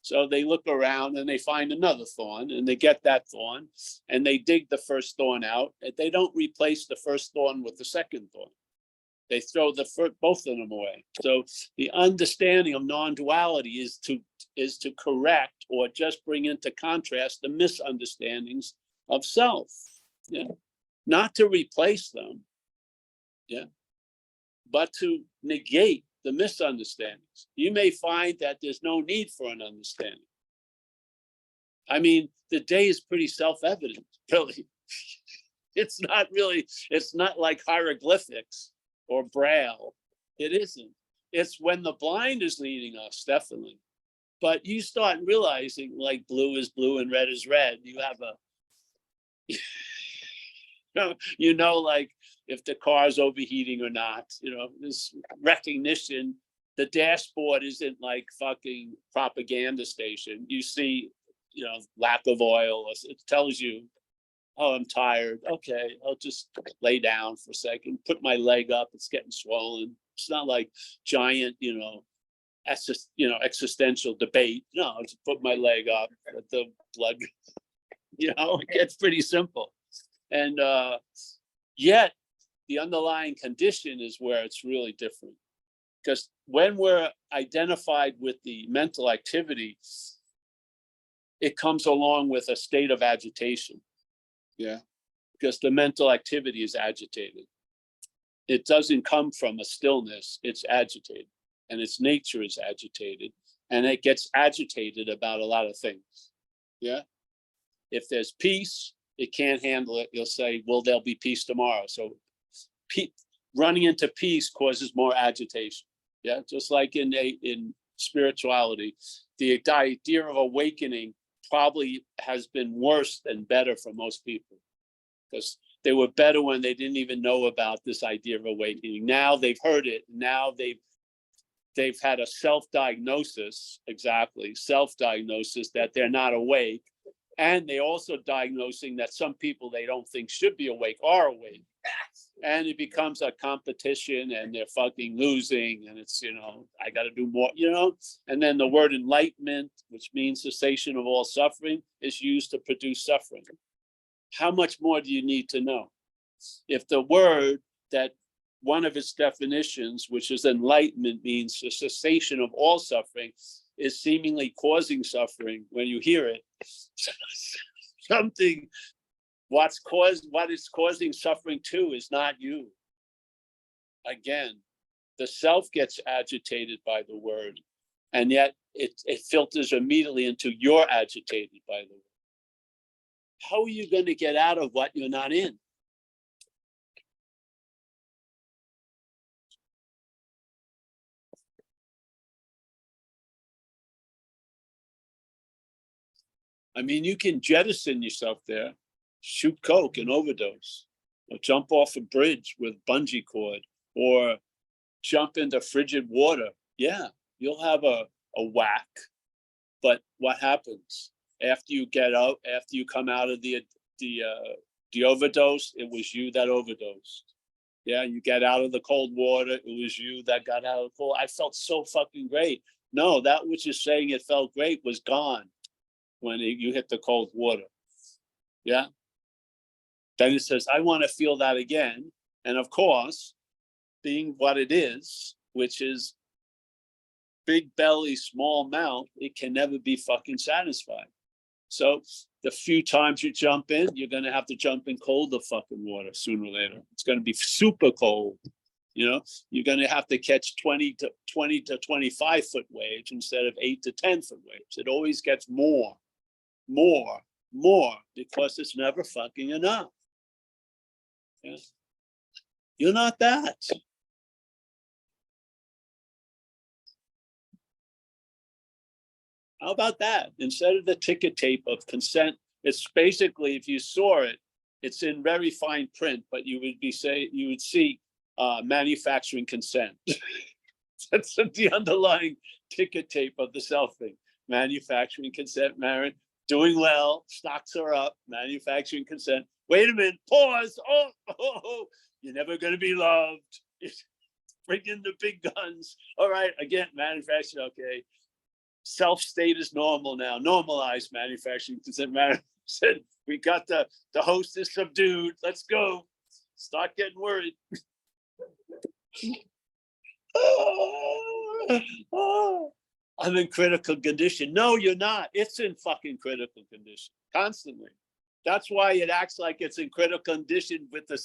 So they look around and they find another thorn, and they get that thorn, and they dig the first thorn out. And they don't replace the first thorn with the second thorn. They throw both of them away. So the understanding of non-duality is to correct or just bring into contrast the misunderstandings of self. Yeah, not to replace them. Yeah, but to negate the misunderstandings. You may find that there's no need for an understanding. I mean, the day is pretty self-evident, really. It's not like hieroglyphics or Braille. It isn't. It's when the blind is leading us, definitely. But you start realizing, like, blue is blue and red is red. You have like, if the car's overheating or not, this recognition. The dashboard isn't like fucking propaganda station. You see, lack of oil. It tells you, oh, I'm tired. Okay, I'll just lay down for a second, put my leg up. It's getting swollen. It's not like giant, existential debate. No, I just put my leg up, let the blood, it gets pretty simple. And yet the underlying condition is where it's really different. Because when we're identified with the mental activity, it comes along with a state of agitation. Yeah. Because the mental activity is agitated. It doesn't come from a stillness, it's agitated. And its nature is agitated. And it gets agitated about a lot of things. Yeah. If there's peace, it can't handle it. You'll say, well, there'll be peace tomorrow. So running into peace causes more agitation. Yeah, just like in spirituality, the idea of awakening probably has been worse than better for most people, because they were better when they didn't even know about this idea of awakening. Now they've heard it. Now they've had a self-diagnosis, self-diagnosis that they're not awake. And they also diagnosing that some people they don't think should be awake are awake. And it becomes a competition and they're fucking losing. And it's, I got to do more, And then the word enlightenment, which means cessation of all suffering, is used to produce suffering. How much more do you need to know? If the word that one of its definitions, which is enlightenment, means the cessation of all suffering, is seemingly causing suffering when you hear it, something. What is causing suffering to is not you. Again, the self gets agitated by the word, and yet it filters immediately into you're agitated by the word. How are you going to get out of what you're not in? I mean, you can jettison yourself there. Shoot coke and overdose, or jump off a bridge with bungee cord, or jump into frigid water. Yeah, you'll have a whack. But what happens after you get out? After you come out of the overdose, it was you that overdosed. Yeah, you get out of the cold water. It was you that got out of the cold. I felt so fucking great. No, that which is saying it felt great was gone when you hit the cold water. Yeah. Then it says, I want to feel that again. And of course, being what it is, which is big belly, small mouth, it can never be fucking satisfied. So the few times you jump in, you're going to have to jump in colder fucking water sooner or later. It's going to be super cold. You're going to have to catch 20 to 25 foot waves instead of 8 to 10 foot waves. It always gets more, because it's never fucking enough. Yes. You're not that. How about that? Instead of the ticket tape of consent, it's basically, if you saw it, it's in very fine print, but you would see manufacturing consent. That's the underlying ticket tape of the self thing. Manufacturing consent, doing well, stocks are up, manufacturing consent. Wait a minute, pause. Oh, you're never going to be loved. Bring in the big guns. All right, again, manufacturing, okay. Self-state is normal now. Normalized manufacturing consent. Said we got the host is subdued. Let's go. Start getting worried. I'm in critical condition. No, you're not. It's in fucking critical condition constantly. That's why it acts like it's in critical condition with the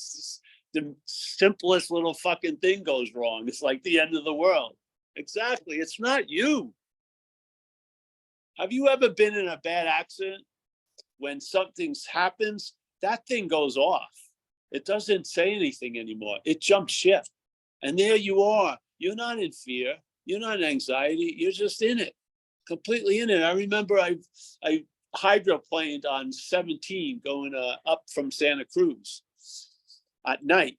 simplest little fucking thing goes wrong. It's like the end of the world. Exactly. It's not you. Have you ever been in a bad accident? When something happens, that thing goes off. It doesn't say anything anymore. It jumps ship. And there you are. You're not in fear. You're not in anxiety. You're just in it, completely in it. I remember I hydroplaned on 17 going up from Santa Cruz at night,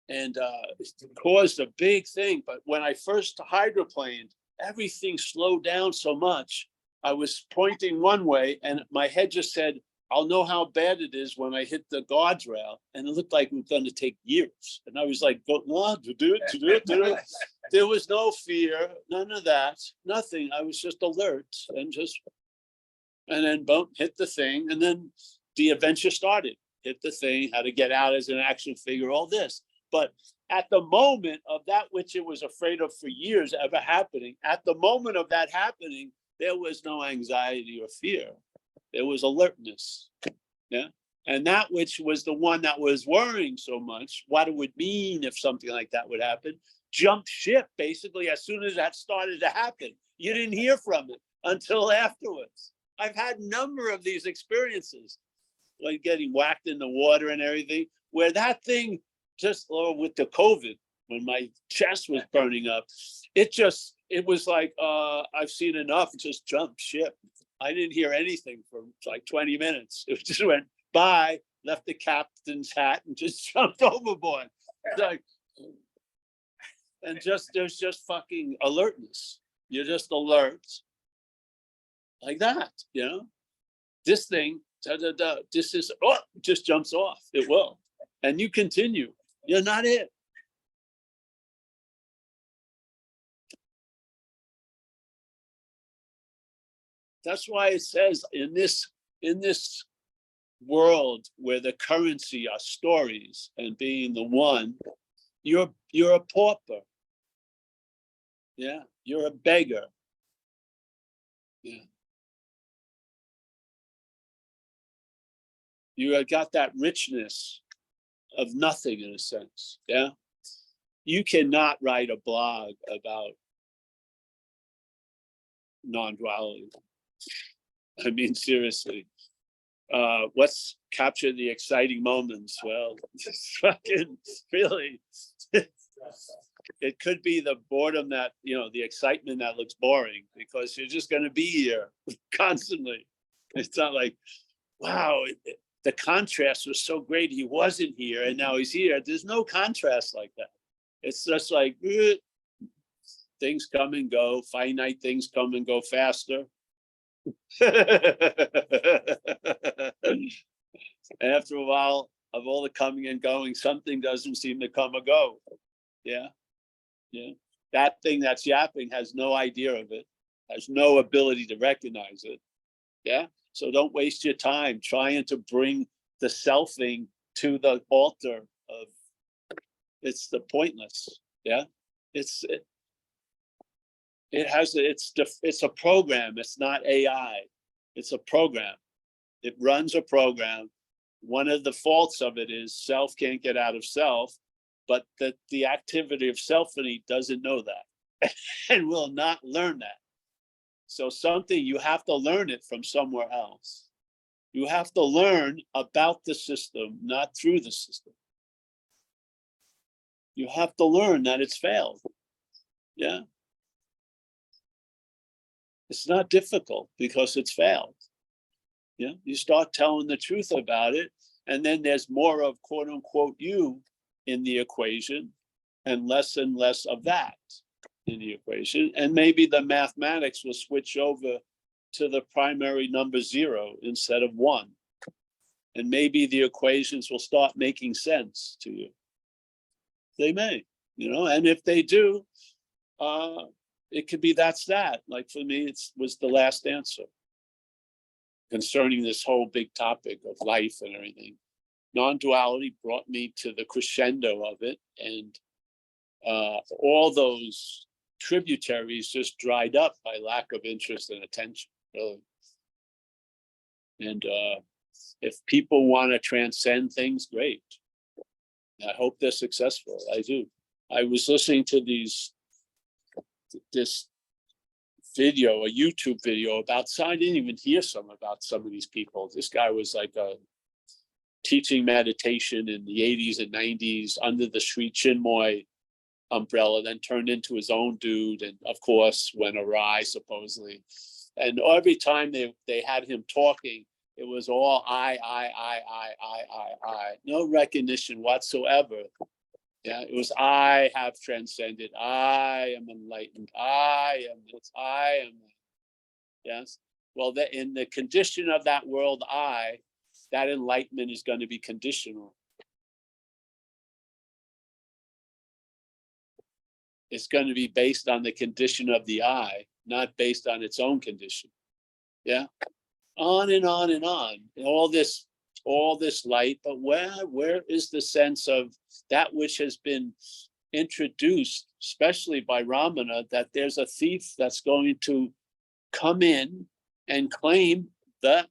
and it caused a big thing. But when I first hydroplaned, everything slowed down so much. I was pointing one way and my head just said, I'll know how bad it is when I hit the guardrail. And it looked like it was going to take years. And I was like, go on, to do it. There was no fear, none of that, nothing. I was just alert and then boom, hit the thing. And then the adventure started. Hit the thing, how to get out as an action figure, all this. But at the moment of that which it was afraid of for years ever happening, at the moment of that happening, there was no anxiety or fear. There was alertness. Yeah. And that which was the one that was worrying so much, what it would mean if something like that would happen, jumped ship basically as soon as that started to happen. You didn't hear from it until afterwards. I've had a number of these experiences, like getting whacked in the water and everything, where that thing just, or with the COVID, when my chest was burning up, it was like, I've seen enough, just jump ship. I didn't hear anything for like 20 minutes. It just went by, left the captain's hat and just jumped overboard. Like, and there's just fucking alertness. You're just alert like that, you know? This thing, this is, just jumps off. It will. And you continue. You're not it. That's why it says in this world where the currency are stories and being the one, you're a pauper. Yeah, you're a beggar. Yeah. You got that richness of nothing in a sense. Yeah. You cannot write a blog about non-duality. I mean, seriously. What's capture the exciting moments? Well, fucking really. It could be the boredom that, the excitement that looks boring because you're just going to be here constantly. It's not like, wow, the contrast was so great. He wasn't here and now he's here. There's no contrast like that. It's just like things come and go, finite things come and go faster. After a while of all the coming and going, something doesn't seem to come or go. Yeah. Yeah. That thing that's yapping has no idea of it, has no ability to recognize it. Yeah. So don't waste your time trying to bring the selfing to the altar of it's the pointless. Yeah. It's a program. It's not AI. It's a program. It runs a program. One of the faults of it is self can't get out of self, but that the activity of selfing doesn't know that and will not learn that. So something you have to learn it from somewhere else. You have to learn about the system, not through the system. You have to learn that it's failed. Yeah. It's not difficult because it's failed. Yeah, you start telling the truth about it, and then there's more of quote unquote you in the equation and less of that in the equation. And maybe the mathematics will switch over to the primary number 0 instead of 1. And maybe the equations will start making sense to you. They may, and if they do, it could be that's that. Like for me, it was the last answer concerning this whole big topic of life and everything. Non-duality brought me to the crescendo of it, and all those tributaries just dried up by lack of interest and attention, really. And if people want to transcend things, great. I hope they're successful. I do. I was listening to this video, a YouTube video about, I didn't even hear about some of these people. This guy was like teaching meditation in the 80s and 90s under the Sri Chinmoy umbrella, then turned into his own dude, and of course went awry supposedly. And every time they had him talking, it was all I, no recognition whatsoever. Yeah, it was I have transcended, I am enlightened, I am this, I am that. Yes. Well, in the condition of that world, that enlightenment is going to be conditional. It's going to be based on the condition of the I, not based on its own condition. Yeah. On and on and on. And all this light, but where is the sense of that which has been introduced, especially by Ramana, that there's a thief that's going to come in and claim that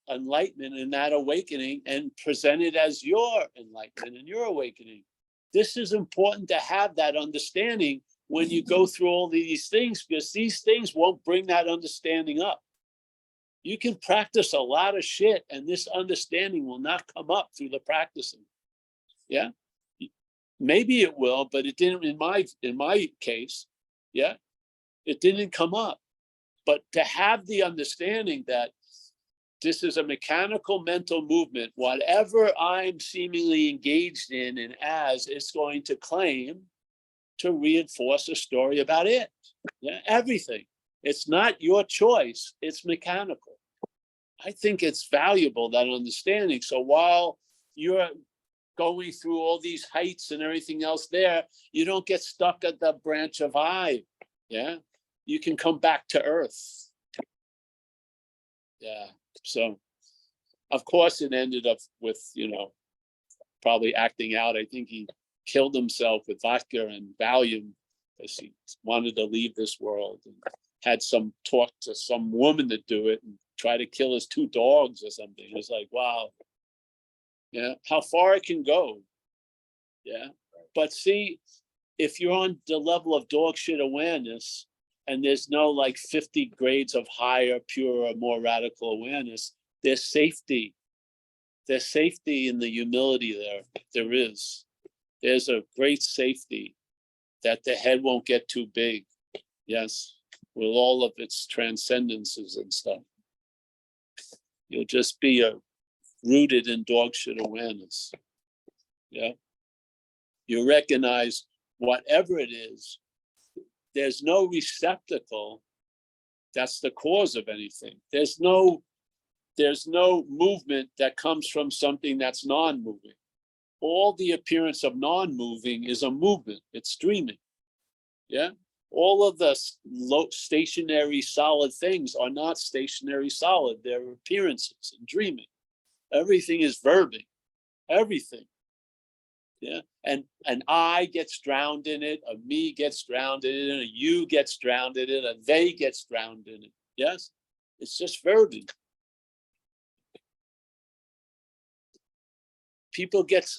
enlightenment and that awakening and present it as your enlightenment and your awakening. This is important to have that understanding when you go through all these things, because these things won't bring that understanding up. You can practice a lot of shit and this understanding will not come up through the practicing. Yeah. Maybe it will, but it didn't in my case. Yeah. It didn't come up. But to have the understanding that this is a mechanical mental movement, whatever I'm seemingly engaged in and as, it's going to claim to reinforce a story about it. Yeah, everything. It's not your choice, it's mechanical. I think it's valuable, that understanding. So while you're going through all these heights and everything else there, you don't get stuck at the branch of I. Yeah, you can come back to earth. Yeah. So, of course, it ended up with, probably acting out. I think he killed himself with vodka and Valium because he wanted to leave this world, and had some talk to some woman to do it and try to kill his 2 dogs or something. It was like, wow. Yeah, how far it can go. Yeah. But see, if you're on the level of dog shit awareness, and there's no like 50 grades of higher, purer, more radical awareness, there's safety. There's safety in the humility there. There is. There's a great safety that the head won't get too big. Yes, with all of its transcendences and stuff. You'll just be rooted in dog shit awareness. Yeah. You recognize whatever it is, there's no receptacle that's the cause of anything. There's no movement that comes from something that's non-moving. All the appearance of non-moving is a movement. It's dreaming. Yeah. All of the stationary solid things are not stationary solid. They're appearances and dreaming. Everything is verbing. Everything. Yeah. And an I gets drowned in it, a me gets drowned in it, a you gets drowned in it, a they gets drowned in it. Yes? It's just verbing. People get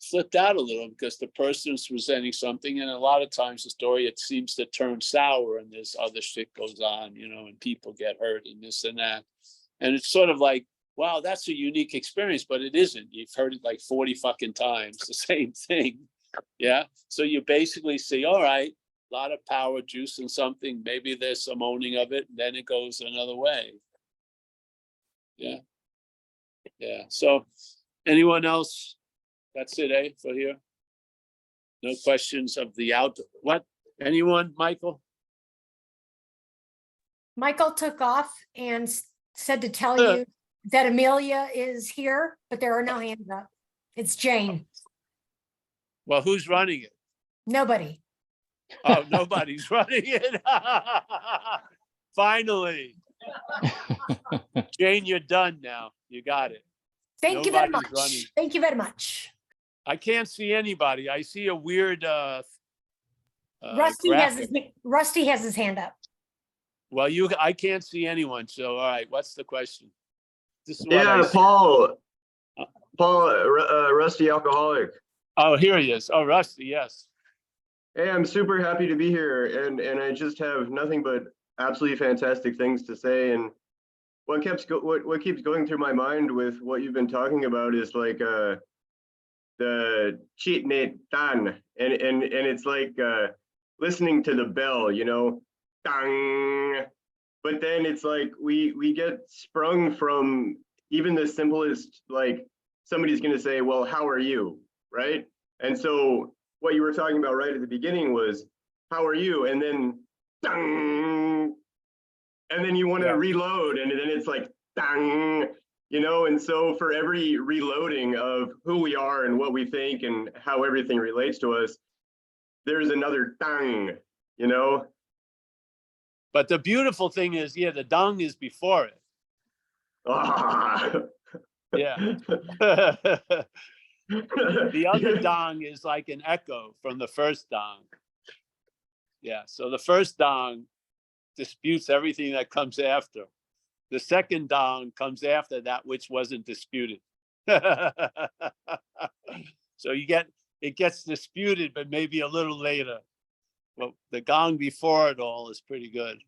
flipped out a little because the person's presenting something, and a lot of times the story, it seems to turn sour and this other shit goes on, and people get hurt and this and that. And it's sort of like, wow, that's a unique experience, but it isn't. You've heard it like 40 fucking times, the same thing. Yeah. So you basically see, all right, a lot of power juice in something. Maybe there's some owning of it, and then it goes another way. Yeah. Yeah. So anyone else? That's it, for here? No questions of the what? Anyone, Michael?
Michael took off and said to tell you that Amelia is here, but there are no hands up. It's Jane.
Well, who's running it?
Nobody.
Oh, nobody's running it. Finally. Jane, you're done now. You got it.
Thank you very
Nobody's
much.
running.
Thank you very much.
I can't see anybody. I see a weird
Rusty
graphic.
Rusty has his hand up.
Well, I can't see anyone. So, all right, what's the question? This is what I
Yeah,
see.
Paul, Rusty Alcoholic.
Oh, here he is. Oh, Rusty, yes.
Hey, I'm super happy to be here, and I just have nothing but absolutely fantastic things to say. And what keeps going through my mind with what you've been talking about is like the cheat nate dan, and it's like listening to the bell, you know, dang. But then it's like we get sprung from even the simplest, like somebody's going to say, well, how are you, right? And so what you were talking about right at the beginning was, how are you? And then, dang, and then you want to reload, and then it's like, dang, you know? And so for every reloading of who we are and what we think and how everything relates to us, there's another dang, you know?
But the beautiful thing is, yeah, the dong is before it.
Ah.
Yeah. The other dong is like an echo from the first dong. Yeah, so the first dong disputes everything that comes after. The second dong comes after that which wasn't disputed. So it gets disputed, but maybe a little later. Well, the gong before it all is pretty good.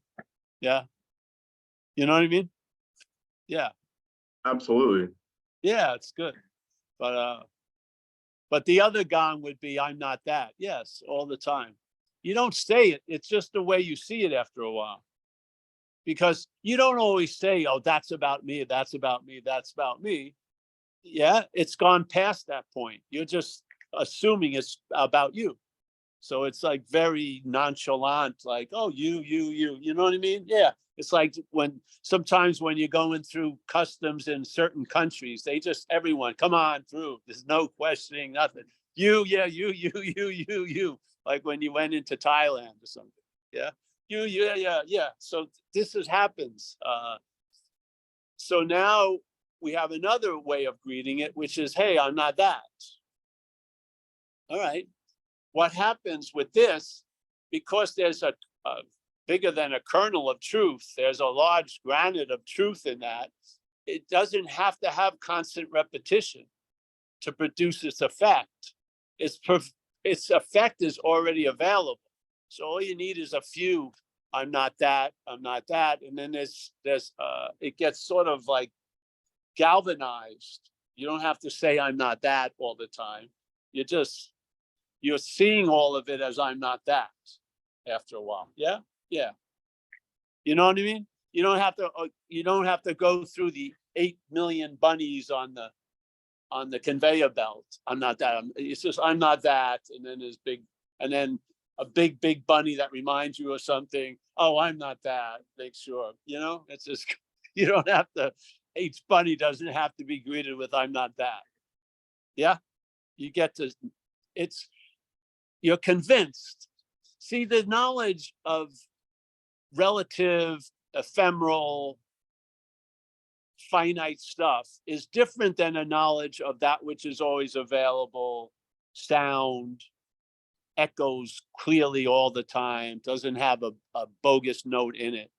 Yeah. You know what I mean? Yeah.
Absolutely.
Yeah, it's good. But the other gong would be, I'm not that. Yes, all the time. You don't say it. It's just the way you see it after a while. Because you don't always say, oh, that's about me. That's about me. That's about me. Yeah, it's gone past that point. You're just assuming it's about you. So it's like very nonchalant, like, oh, you know what I mean? Yeah. It's like sometimes when you're going through customs in certain countries, they just, everyone, come on through. There's no questioning, nothing. You. Like when you went into Thailand or something. Yeah. Yeah. So this happens. So now we have another way of greeting it, which is, hey, I'm not that. All right. What happens with this, because there's a bigger than a kernel of truth, there's a large granite of truth in that, it doesn't have to have constant repetition to produce its effect. Its effect is already available. So all you need is a few, I'm not that, and then it gets sort of like galvanized. You don't have to say I'm not that all the time. You're seeing all of it as I'm not that after a while. Yeah. You know what I mean? You don't have to go through the 8 million bunnies on the conveyor belt. I'm not that. It's just, I'm not that. And then a big bunny that reminds you of something. Oh, I'm not that. Make sure, it's just, you don't have to, each bunny doesn't have to be greeted with, I'm not that. Yeah. You're convinced. See, the knowledge of relative, ephemeral, finite stuff is different than a knowledge of that which is always available, sound, echoes clearly all the time, doesn't have a bogus note in it.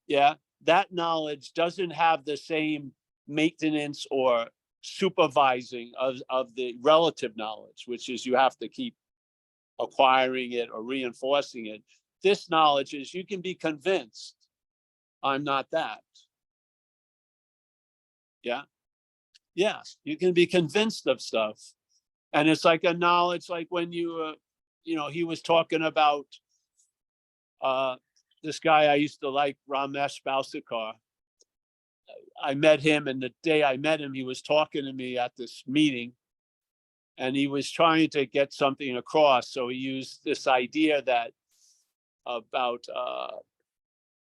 Yeah, that knowledge doesn't have the same maintenance or supervising of the relative knowledge, which is you have to keep acquiring it or reinforcing it. This knowledge is you can be convinced I'm not that. Yeah. You can be convinced of stuff. And it's like a knowledge, like when he was talking about this guy I used to like, Ramesh Balsekar. I met him, and the day I met him, he was talking to me at this meeting. And he was trying to get something across. So he used this idea that about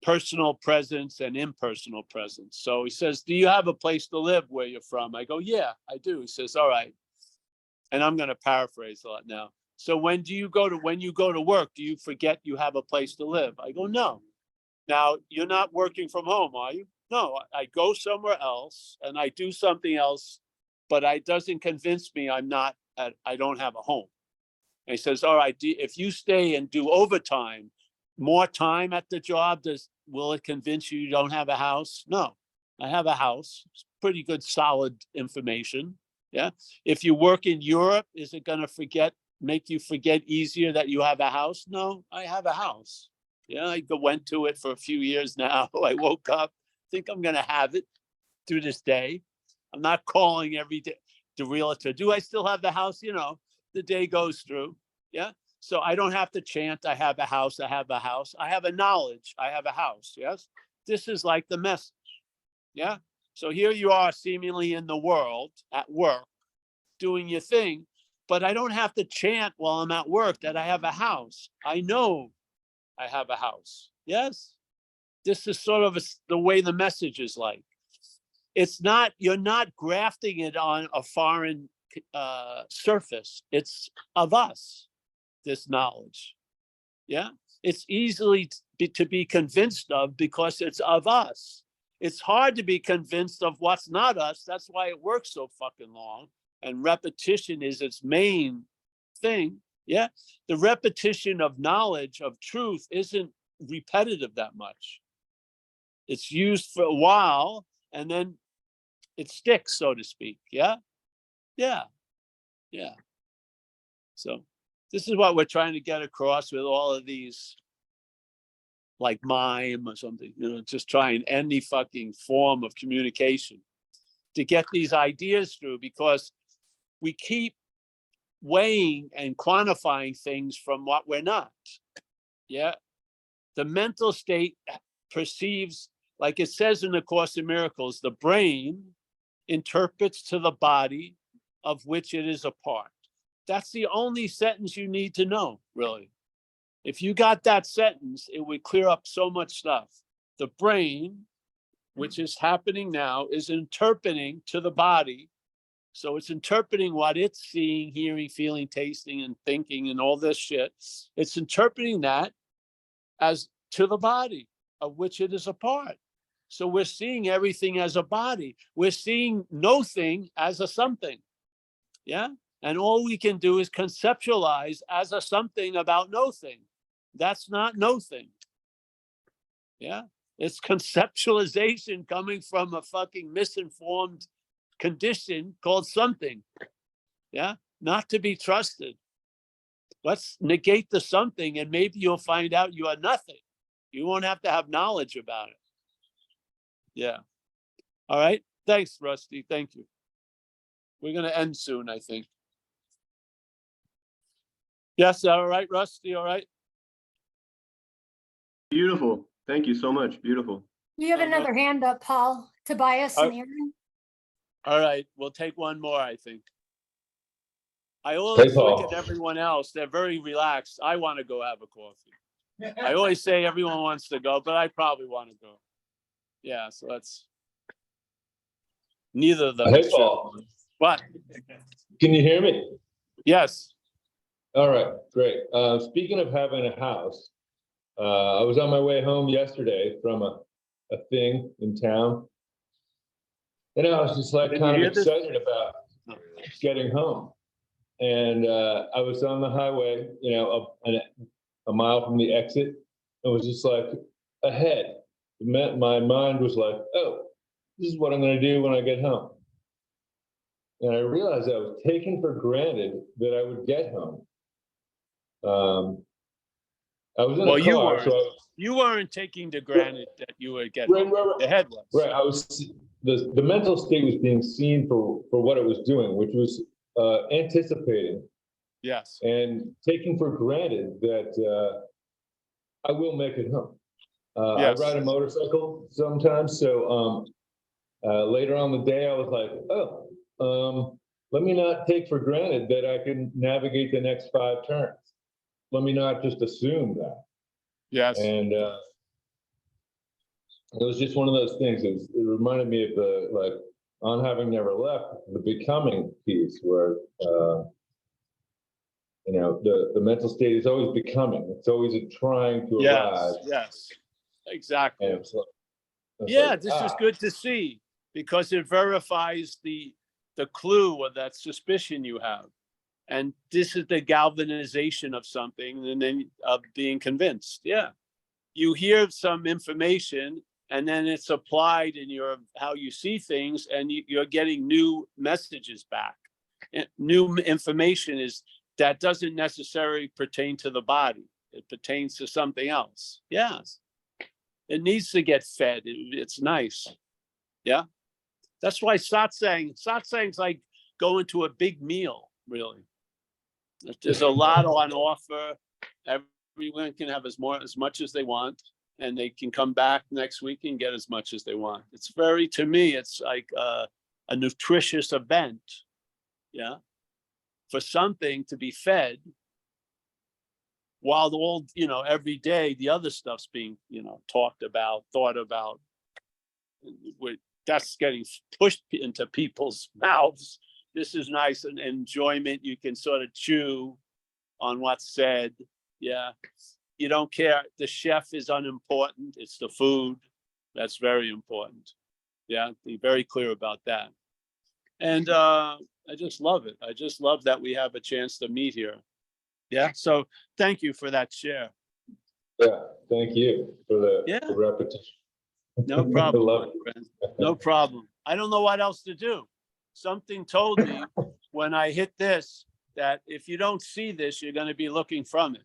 personal presence and impersonal presence. So he says, do you have a place to live where you're from? I go, yeah, I do. He says, all right. And I'm going to paraphrase a lot now. So when you go to work, do you forget you have a place to live? I go, no. Now, you're not working from home, are you? No, I go somewhere else and I do something else, but it doesn't convince me I don't have a home. And he says, all right, if you stay and do overtime, more time at the job, will it convince you don't have a house? No, I have a house. It's pretty good, solid information. Yeah. If you work in Europe, is it going to make you forget easier that you have a house? No, I have a house. Yeah, I went to it for a few years now. I woke up, think I'm going to have it through this day. I'm not calling every day the realtor. Do I still have the house? The day goes through. Yeah. So I don't have to chant, I have a house, I have a house. I have a knowledge, I have a house. Yes. This is like the message. Yeah. So here you are seemingly in the world at work, doing your thing, but I don't have to chant while I'm at work that I have a house. I know I have a house. Yes. This is sort of the way the message is like. You're not grafting it on a foreign surface. It's of us, this knowledge. Yeah. It's easily to be convinced of because it's of us. It's hard to be convinced of what's not us. That's why it works so fucking long. And repetition is its main thing. Yeah. The repetition of knowledge, of truth, isn't repetitive that much. It's used for a while and then it sticks, so to speak. Yeah. Yeah. Yeah. So this is what we're trying to get across with all of these, like mime or something, just trying any fucking form of communication to get these ideas through, because we keep weighing and quantifying things from what we're not. Yeah. The mental state perceives, like it says in the Course in Miracles, the brain interprets to the body of which it is a part. That's the only sentence you need to know, really. If you got that sentence, it would clear up so much stuff. The brain, which is happening now, is interpreting to the body. So it's interpreting what it's seeing, hearing, feeling, tasting, and thinking, and all this shit. It's interpreting that as to the body of which it is a part. So we're seeing everything as a body. We're seeing no thing as a something. Yeah. And all we can do is conceptualize as a something about no thing. That's not no thing. Yeah. It's conceptualization coming from a fucking misinformed condition called something. Yeah. Not to be trusted. Let's negate the something and maybe you'll find out you are nothing. You won't have to have knowledge about it. Yeah. All right. Thanks, Rusty. Thank you. We're going to end soon, I think. Yes. All right, Rusty. All right.
Beautiful. Thank you so much. Beautiful.
You have another hand up, Paul, Tobias and
Oh.
Aaron.
All right. We'll take one more, I think. I always look
Paul.
at everyone else. They're very relaxed. I want to go have a coffee. I always say everyone wants to go, but I probably want to go. Yeah. So that's neither of them.
Hey,
is sure.
Paul.
What?
Can you hear me?
Yes.
All right, great. Speaking of having a house, I was on my way home yesterday from a thing in town. And I was just like
Did you
kind
hear
of
this?
excited about getting home. And I was on the highway, a mile from the exit. It was just like ahead. My mind was like, oh, this is what I'm going to do when I get home. And I realized I was taking for granted that I would get home. I was in
Well,
a
you
car,
weren't.
so
You weren't taking the granted that you would get home. The head was.
right. I was the mental state was being seen for what it was doing, which was anticipating
Yes.
and taking for granted that I will make it home.
Yes.
I ride a motorcycle sometimes, so later on the day, I was like, oh, let me not take for granted that I can navigate the next 5 turns. Let me not just assume that.
Yes.
And It was just one of those things. It reminded me of the, like, on having never left, the becoming piece where, you know, the mental state is always becoming. It's always trying to arrive.
Yes, exactly.
And it's
Yeah,
like,
this is good to see because it verifies the clue or that suspicion you have. And this is the galvanization of something and then of being convinced. Yeah. You hear some information and then it's applied in your how you see things and you're getting new messages back. And new information is that doesn't necessarily pertain to the body. It pertains to something else. Yes. It needs to get fed. It's nice. Yeah. That's why satsang's like going to a big meal, really. There's a lot on offer. Everyone can have as much as they want, and they can come back next week and get as much as they want. It's very, to me, it's like a nutritious event. Yeah. For something to be fed while the old, you know, every day, the other stuff's being, you know, talked about, thought about. That's getting pushed into people's mouths. This is nice and enjoyment. You can sort of chew on what's said. Yeah. You don't care. The chef is unimportant. It's the food. That's very important. Yeah. Be very clear about that. And I just love it. I just love that we have a chance to meet here. Yeah. So thank you for that share.
yeah, thank you for the,
Yeah.
the repetition.
No
I
problem,
love
my friend. No problem. I don't know what else to do. Something told me when I hit this, that if you don't see this, you're going to be looking from it.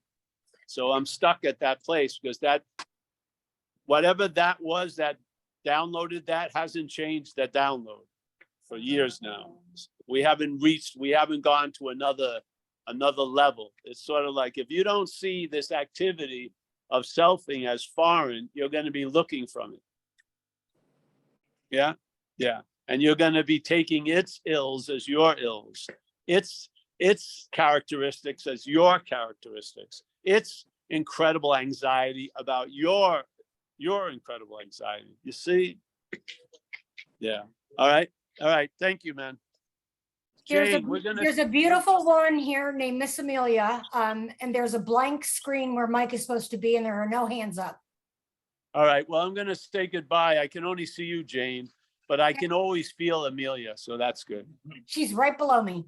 So I'm stuck at that place because that, whatever that was that downloaded that hasn't changed that download for years now. We haven't gone to another level. It's sort of like, if you don't see this activity of selfing as foreign, you're going to be looking from it. Yeah. Yeah. And you're going to be taking its ills as your ills, its characteristics as your characteristics, its incredible anxiety about your incredible anxiety. You see? Yeah. All right. All right. Thank you, man. Jane,
There's a beautiful one here named Miss Amelia, and there's a blank screen where Mike is supposed to be, and there are no hands up.
All right. Well, I'm going to say goodbye. I can only see you, Jane, but I can always feel Amelia. So that's good.
She's right below me.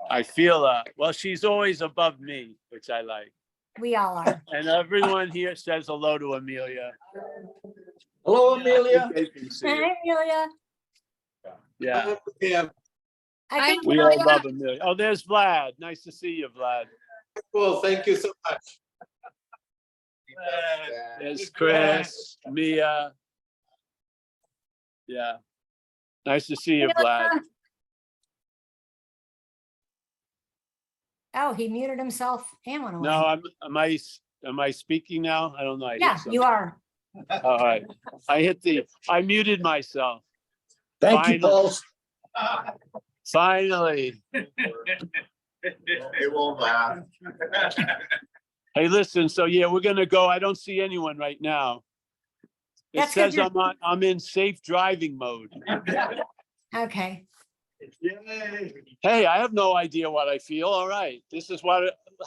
I feel, well, she's always above me, which I like.
We all are.
And everyone here says hello to Amelia.
Hello, Amelia.
They can see
Hi,
it.
Amelia.
Yeah,
Yeah,
I think
we all love Amelia. Oh, there's Vlad. Nice to see you, Vlad.
cool. Thank you so much.
There's Chris, Mia. Yeah. Nice to see you, Vlad.
Oh, he muted himself and went away.
No, am I speaking now? I don't know. I hit
Yeah,
something.
you are.
All right. I muted myself.
Thank you,
Finally.
Paul.
Finally.
It won't laugh.
Hey, listen, so yeah, we're gonna go. I don't see anyone right now. It
That's 'cause
says I'm in safe driving mode.
Okay.
Hey, I have no idea what I feel. All right. This is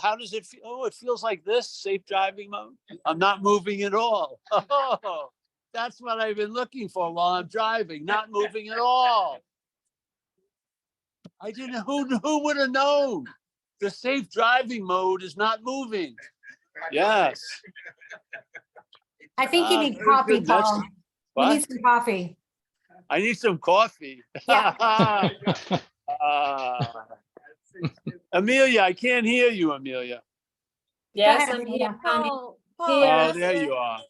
how does it feel? Oh, it feels like this, safe driving mode. I'm not moving at all. Oh, that's what I've been looking for while I'm driving, not moving at all. I didn't, who would have known? The safe driving mode is not moving. Yes.
I think you need
Very
coffee,
good. That's-
Paul. You
What?
need some coffee.
I need some coffee.
Yeah.
Amelia, I can't hear you, Amelia.
Yes,
ahead,
I'm here,
Amelia.
honey.
Oh,
Yes.
there you are.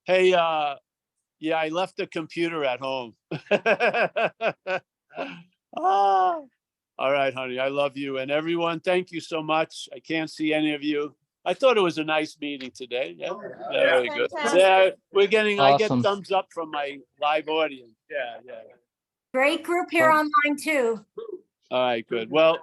Hey, yeah, I left the computer at home. Ah, all right, honey, I love you. And everyone, thank you so much. I can't see any of you. I thought it was a nice meeting today. Yeah, very good.
Fantastic.
Yeah, I get
Awesome.
thumbs up from my live audience. Yeah, yeah.
Great group here online too.
All right, good. Well,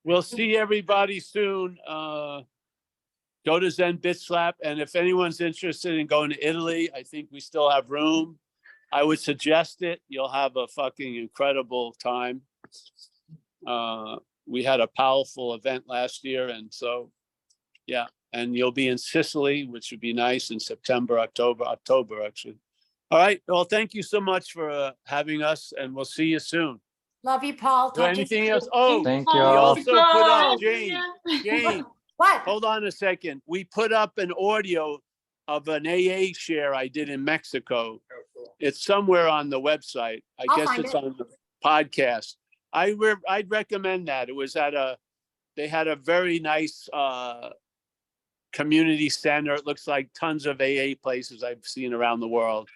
we'll see everybody soon. Go to Zen Bitslap, and if anyone's interested in going to Italy, I think we still have room. I would suggest it. You'll have a fucking incredible time. We had a powerful event last year, and so, yeah, and you'll be in Sicily, which would be nice in September, October, actually. All right, well, thank you so much for having us, and we'll see you soon.
Love you, Paul.
Is there
Talk to you
anything
soon.
else? Oh,
Thank
we
you all.
also put up, Jane,
What?
hold on a second. We put up an audio of an AA share I did in Mexico.
Oh, cool.
It's somewhere on the website. I
I'll
guess
find
it's
it.
on the podcast. I'd recommend that. It was they had a very nice community center. It looks like tons of AA places I've seen around the world.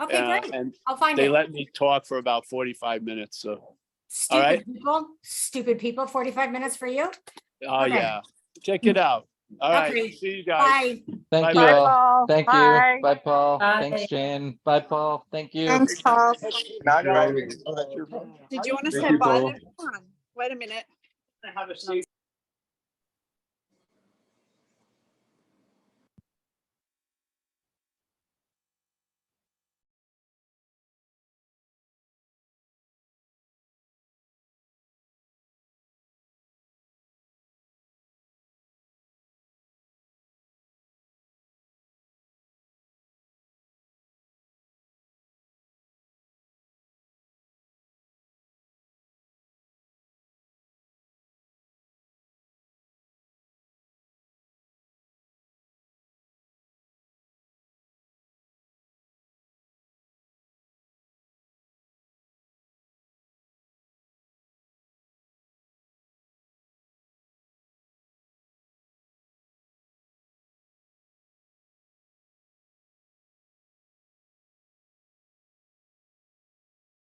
Okay, great.
And
I'll find
they
it.
let me talk for about 45 minutes. So,
Stupid people, 45 minutes for you?
oh
Okay.
yeah, check it out. All right,
Okay.
see you guys.
Bye.
Thank you
Bye-bye.
all. Thank you.
Bye.
Bye, Paul.
Bye.
Thanks, Jane. Bye, Paul. Thank you.
Thanks, Paul.
Not
Right.
always.
Did you want to
Thank
say
you,
bye?
Paul.
Hold on. Wait a minute.
Have a seat.